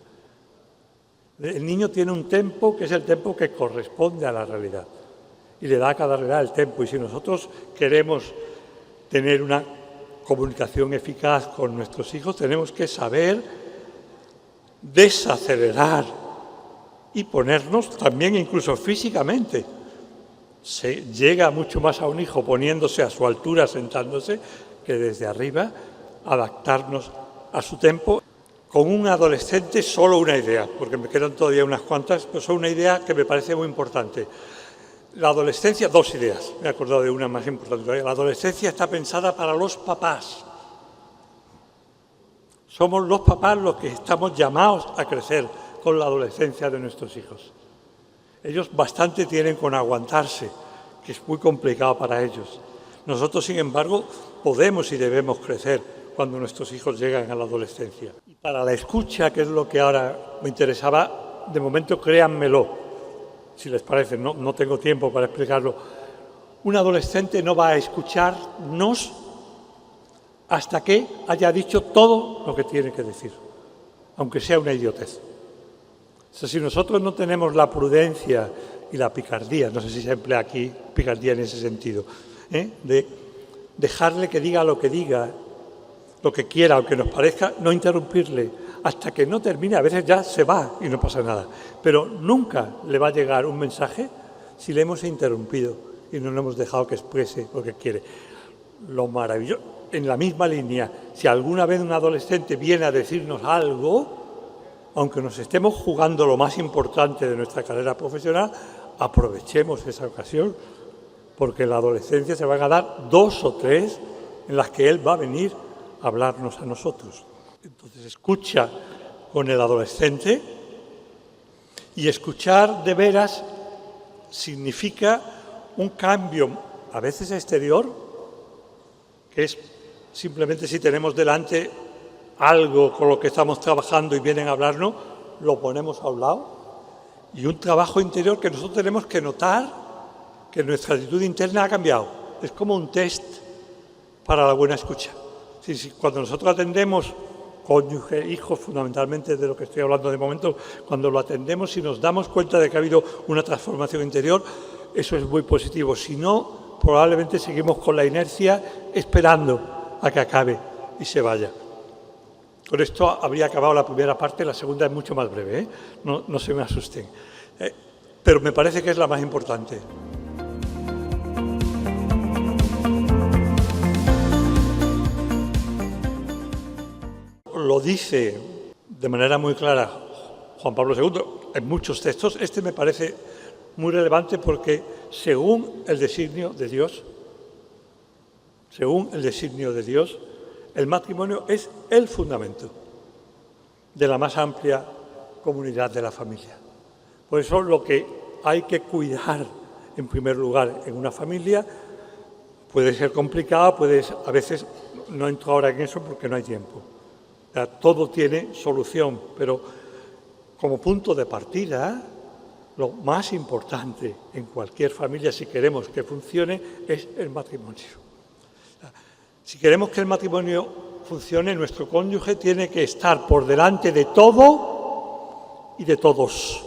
El niño tiene un tempo que es el tempo que corresponde a la realidad y le da a cada realidad el tempo, y si nosotros queremos tener una comunicación eficaz con nuestros hijos, tenemos que saber desacelerar y ponernos también incluso físicamente. Se llega mucho más a un hijo poniéndose a su altura, sentándose, que desde arriba adaptarnos a su tempo. Con un adolescente solo una idea, porque me quedan todavía unas cuantas, pero solo una idea que me parece muy importante. La adolescencia, 2 ideas, me he acordado de una más importante. La adolescencia está pensada para los papás. Somos los papás los que estamos llamados a crecer con la adolescencia de nuestros hijos. Ellos bastante tienen con aguantarse, que es muy complicado para ellos. Nosotros, sin embargo, podemos y debemos crecer cuando nuestros hijos llegan a la adolescencia. Y para la escucha, que es lo que ahora me interesaba, de momento créanmelo, si les parece, no tengo tiempo para explicarlo. Un adolescente no va a escucharnos hasta que haya dicho todo lo que tiene que decir, aunque sea una idiotez. O sea, si nosotros no tenemos la prudencia y la picardía, no sé si se emplea aquí picardía en ese sentido, de dejarle que diga lo que quiera, aunque nos parezca, no interrumpirle hasta que no termine. A veces ya se va y no pasa nada, pero nunca le va a llegar un mensaje si le hemos interrumpido y no le hemos dejado que exprese lo que quiere. Lo maravilloso, en la misma línea, si alguna vez un adolescente viene a decirnos algo, aunque nos estemos jugando lo más importante de nuestra carrera profesional, aprovechemos esa ocasión, porque en la adolescencia se van a dar 2 o 3 en las que él va a venir a hablarnos a nosotros. Entonces, escucha con el adolescente, y escuchar de veras significa un cambio, a veces exterior, que es simplemente si tenemos delante algo con lo que estamos trabajando y vienen a hablarnos, lo ponemos a un lado. Y un trabajo interior que nosotros tenemos que notar que nuestra actitud interna ha cambiado. Es como un test para la buena escucha. Cuando nosotros atendemos cónyuge, hijos, fundamentalmente de lo que estoy hablando de momento, cuando lo atendemos y nos damos cuenta de que ha habido una transformación interior, eso es muy positivo. Si no, probablemente seguimos con la inercia esperando a que acabe y se vaya. Con esto habría acabado la primera parte, la segunda es mucho más breve, ¿eh? No se me asusten. Pero me parece que es la más importante. Lo dice de manera muy clara Juan Pablo II en muchos textos. Este me parece muy relevante porque según el designio de Dios, el matrimonio es el fundamento de la más amplia comunidad de la familia. Por eso lo que hay que cuidar en primer lugar en una familia puede ser complicado, a veces no entro ahora en eso porque no hay tiempo. O sea, todo tiene solución, pero como punto de partida, lo más importante en cualquier familia, si queremos que funcione, es el matrimonio. Si queremos que el matrimonio funcione, nuestro cónyuge tiene que estar por delante de todo y de todos.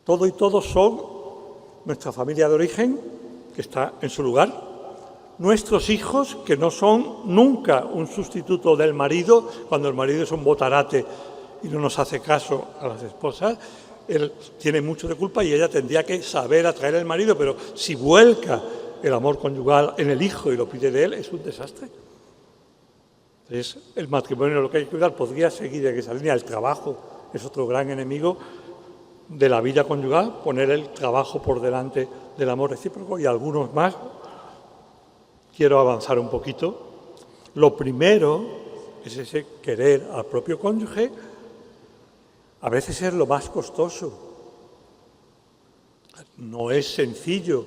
Todo y todos son nuestra familia de origen, que está en su lugar, nuestros hijos, que no son nunca un sustituto del marido, cuando el marido es un botarate y no nos hace caso a las esposas, él tiene mucho de culpa y ella tendría que saber atraer al marido, pero si vuelca el amor conyugal en el hijo y lo pide de él, es un desastre. Entonces, el matrimonio, lo que hay que cuidar, podría seguir en esa línea. El trabajo es otro gran enemigo de la vida conyugal, poner el trabajo por delante del amor recíproco y algunos más. Quiero avanzar un poquito. Lo primero es ese querer al propio cónyuge. A veces es lo más costoso. No es sencillo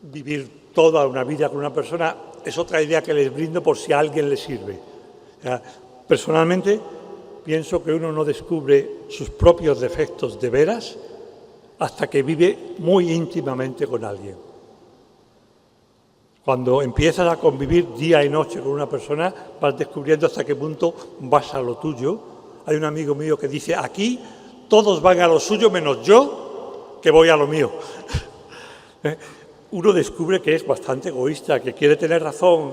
vivir toda una vida con una persona. Es otra idea que les brindo por si a alguien le sirve. O sea, personalmente pienso que uno no descubre sus propios defectos de veras hasta que vive muy íntimamente con alguien. Cuando empiezas a convivir día y noche con una persona, vas descubriendo hasta qué punto vas a lo tuyo. Hay un amigo mío que dice, aquí todos van a lo suyo menos yo, que voy a lo mío. Uno descubre que es bastante egoísta, que quiere tener razón,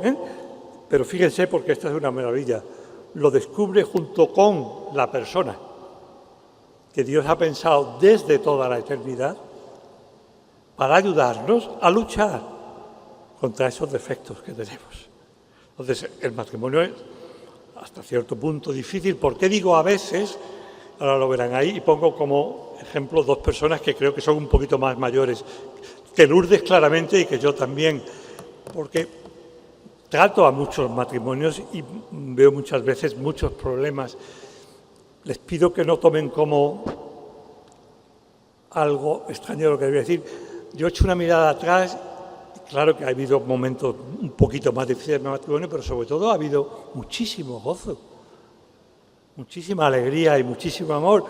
pero fíjense, porque esta es una maravilla, lo descubre junto con la persona que Dios ha pensado desde toda la eternidad para ayudarnos a luchar contra esos defectos que tenemos. Entonces, el matrimonio es hasta cierto punto difícil. ¿Por qué digo a veces? Ahora lo verán ahí y pongo como ejemplo dos personas que creo que son un poquito más mayores que Lourdes claramente y que yo también, porque trato a muchos matrimonios y veo muchas veces muchos problemas. Les pido que no tomen como algo extraño lo que voy a decir. Yo he hecho una mirada atrás. Claro que ha habido momentos un poquito más difíciles en mi matrimonio, pero sobre todo ha habido muchísimo gozo, muchísima alegría y muchísimo amor.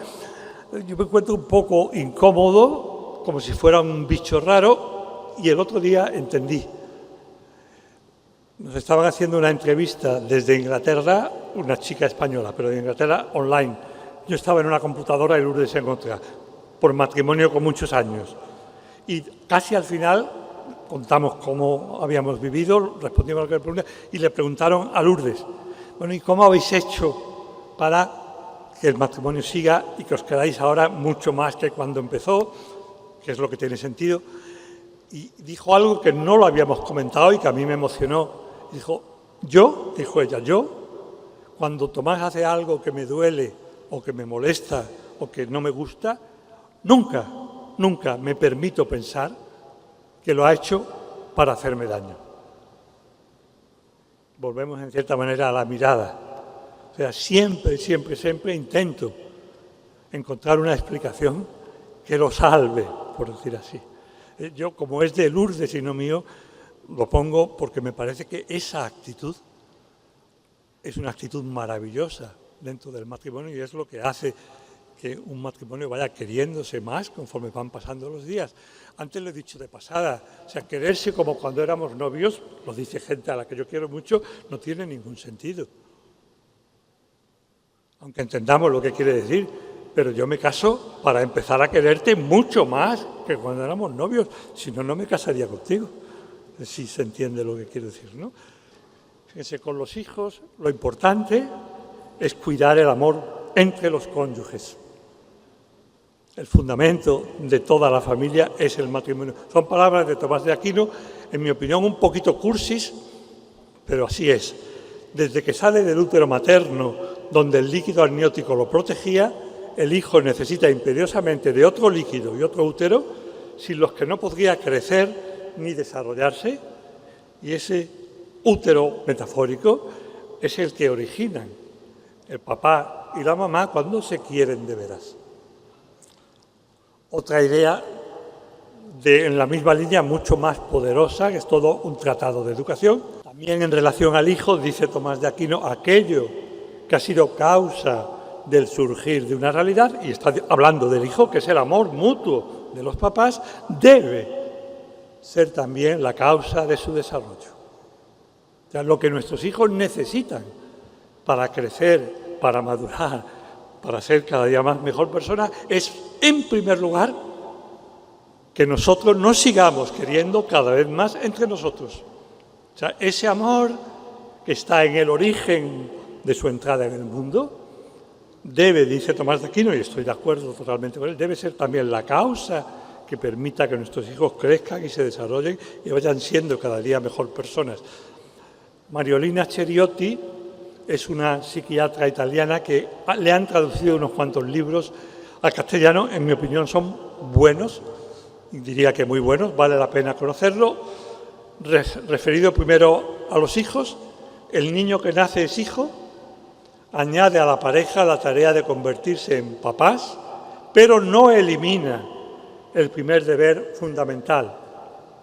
Yo me encuentro un poco incómodo, como si fuera un bicho raro, y el otro día entendí. Nos estaban haciendo una entrevista desde Inglaterra, una chica española, pero de Inglaterra online. Yo estaba en una computadora y Lourdes se encontraba, por matrimonio con muchos años. Y casi al final contamos cómo habíamos vivido, respondimos a lo que le pregunté, y le preguntaron a Lourdes, bueno, ¿y cómo habéis hecho para que el matrimonio siga y que os quedáis ahora mucho más que cuando empezó, que es lo que tiene sentido? Y dijo algo que no lo habíamos comentado y que a mí me emocionó. Dijo ella, cuando Tomás hace algo que me duele o que me molesta o que no me gusta, nunca me permito pensar que lo ha hecho para hacerme daño. Volvemos en cierta manera a la mirada. O sea, siempre intento encontrar una explicación que lo salve, por decir así. Yo, como es de Lourdes y no mío, lo pongo porque me parece que esa actitud es una actitud maravillosa dentro del matrimonio y es lo que hace que un matrimonio vaya queriéndose más conforme van pasando los días. Antes lo he dicho de pasada, o sea, quererse como cuando éramos novios, lo dice gente a la que yo quiero mucho, no tiene ningún sentido. Aunque entendamos lo que quiere decir, pero yo me caso para empezar a quererte mucho más que cuando éramos novios, si no, no me casaría contigo, si se entiende lo que quiero decir, ¿no? Fíjense, con los hijos lo importante es cuidar el amor entre los cónyuges. El fundamento de toda la familia es el matrimonio. Son palabras de Tomás de Aquino, en mi opinión un poquito cursis, pero así es. Desde que sale del útero materno, donde el líquido amniótico lo protegía, el hijo necesita imperiosamente de otro líquido y otro útero, sin los que no podría crecer ni desarrollarse, y ese útero metafórico es el que originan el papá y la mamá cuando se quieren de veras. Otra idea en la misma línea, mucho más poderosa, que es todo un tratado de educación. También en relación al hijo, dice Tomás de Aquino, aquello que ha sido causa del surgir de una realidad, y está hablando del hijo, que es el amor mutuo de los papás, debe ser también la causa de su desarrollo. O sea, lo que nuestros hijos necesitan para crecer, para madurar, para ser cada día más mejor persona, es, en primer lugar, que nosotros nos sigamos queriendo cada vez más entre nosotros. O sea, ese amor que está en el origen de su entrada en el mundo, debe, dice Tomás de Aquino, y estoy de acuerdo totalmente con él, debe ser también la causa que permita que nuestros hijos crezcan y se desarrollen y vayan siendo cada día mejor personas. Mariolina Ceriotti es una psiquiatra italiana que le han traducido unos cuantos libros al castellano, en mi opinión son buenos, diría que muy buenos, vale la pena conocerlo. Referido primero a los hijos, el niño que nace es hijo, añade a la pareja la tarea de convertirse en papás, pero no elimina el primer deber fundamental,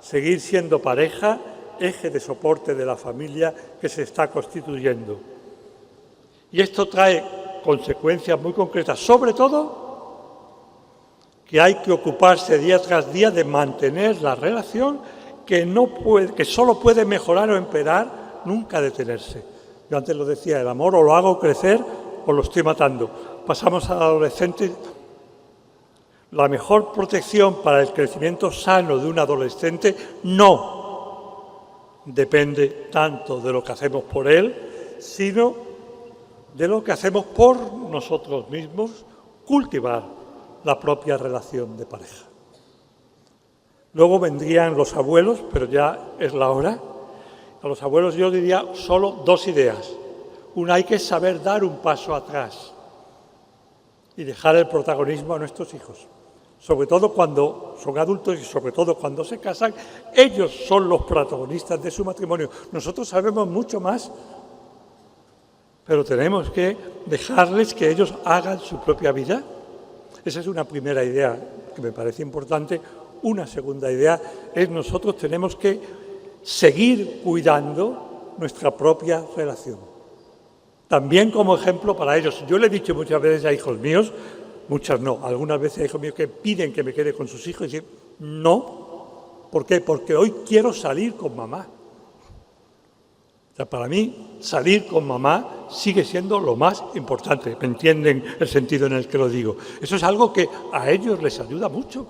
seguir siendo pareja, eje de soporte de la familia que se está constituyendo. Y esto trae consecuencias muy concretas, sobre todo que hay que ocuparse día tras día de mantener la relación que solo puede mejorar o empeorar, nunca detenerse. Yo antes lo decía, el amor o lo hago crecer o lo estoy matando. Pasamos al adolescente. La mejor protección para el crecimiento sano de un adolescente no depende tanto de lo que hacemos por él, sino de lo que hacemos por nosotros mismos, cultivar la propia relación de pareja. Luego vendrían los abuelos, pero ya es la hora. A los abuelos yo diría solo dos ideas. Una, hay que saber dar un paso atrás y dejar el protagonismo a nuestros hijos. Sobre todo cuando son adultos y sobre todo cuando se casan, ellos son los protagonistas de su matrimonio. Nosotros sabemos mucho más, pero tenemos que dejarles que ellos hagan su propia vida. Esa es una primera idea que me parece importante. Una segunda idea es nosotros tenemos que seguir cuidando nuestra propia relación. También como ejemplo para ellos. Yo le he dicho muchas veces a hijos míos, muchas no, algunas veces a hijos míos que piden que me quede con sus hijos y dicen, no. ¿Por qué? Porque hoy quiero salir con mamá. O sea, para mí, salir con mamá sigue siendo lo más importante. ¿Me entienden el sentido en el que lo digo? Eso es algo que a ellos les ayuda mucho.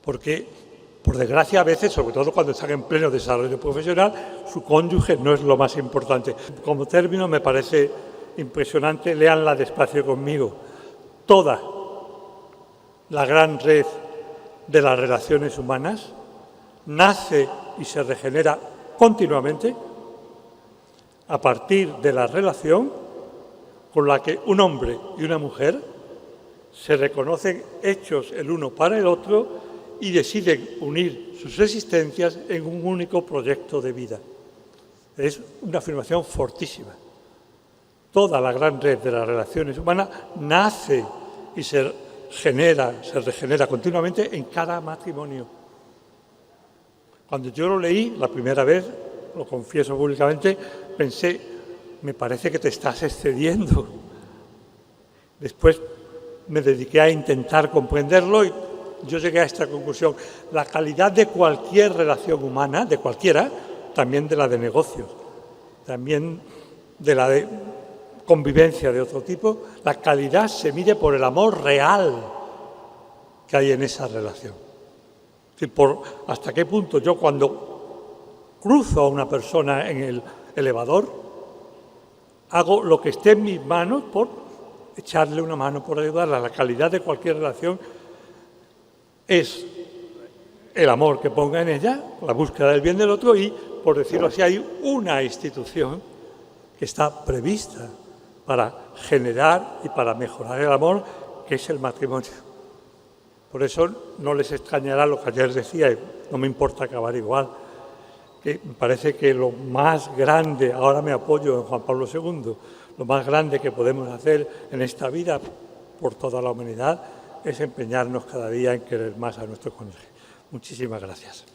Porque, por desgracia, a veces, sobre todo cuando están en pleno desarrollo profesional, su cónyuge no es lo más importante. Como término me parece impresionante, léanla despacio conmigo. Toda la gran red de las relaciones humanas nace y se regenera continuamente a partir de la relación con la que un hombre y una mujer se reconocen hechos el uno para el otro y deciden unir sus existencias en un único proyecto de vida. Es una afirmación fortísima. Toda la gran red de las relaciones humanas nace y se regenera continuamente en cada matrimonio. Cuando yo lo leí la primera vez, lo confieso públicamente, pensé, me parece que te estás excediendo. Después me dediqué a intentar comprenderlo y yo llegué a esta conclusión. La calidad de cualquier relación humana, de cualquiera, también de la de negocios, también de la de convivencia de otro tipo, la calidad se mide por el amor real que hay en esa relación. Es decir, por hasta qué punto yo cuando cruzo a una persona en el elevador hago lo que esté en mis manos por echarle una mano, por ayudarla. La calidad de cualquier relación es el amor que ponga en ella, la búsqueda del bien del otro y, por decirlo así, hay una institución que está prevista para generar y para mejorar el amor, que es el matrimonio. Por eso no les extrañará lo que ayer decía, y no me importa acabar igual, que me parece que lo más grande, ahora me apoyo en Juan Pablo II, lo más grande que podemos hacer en esta vida por toda la humanidad es empeñarnos cada día en querer más a nuestro cónyuge. Muchísimas gracias.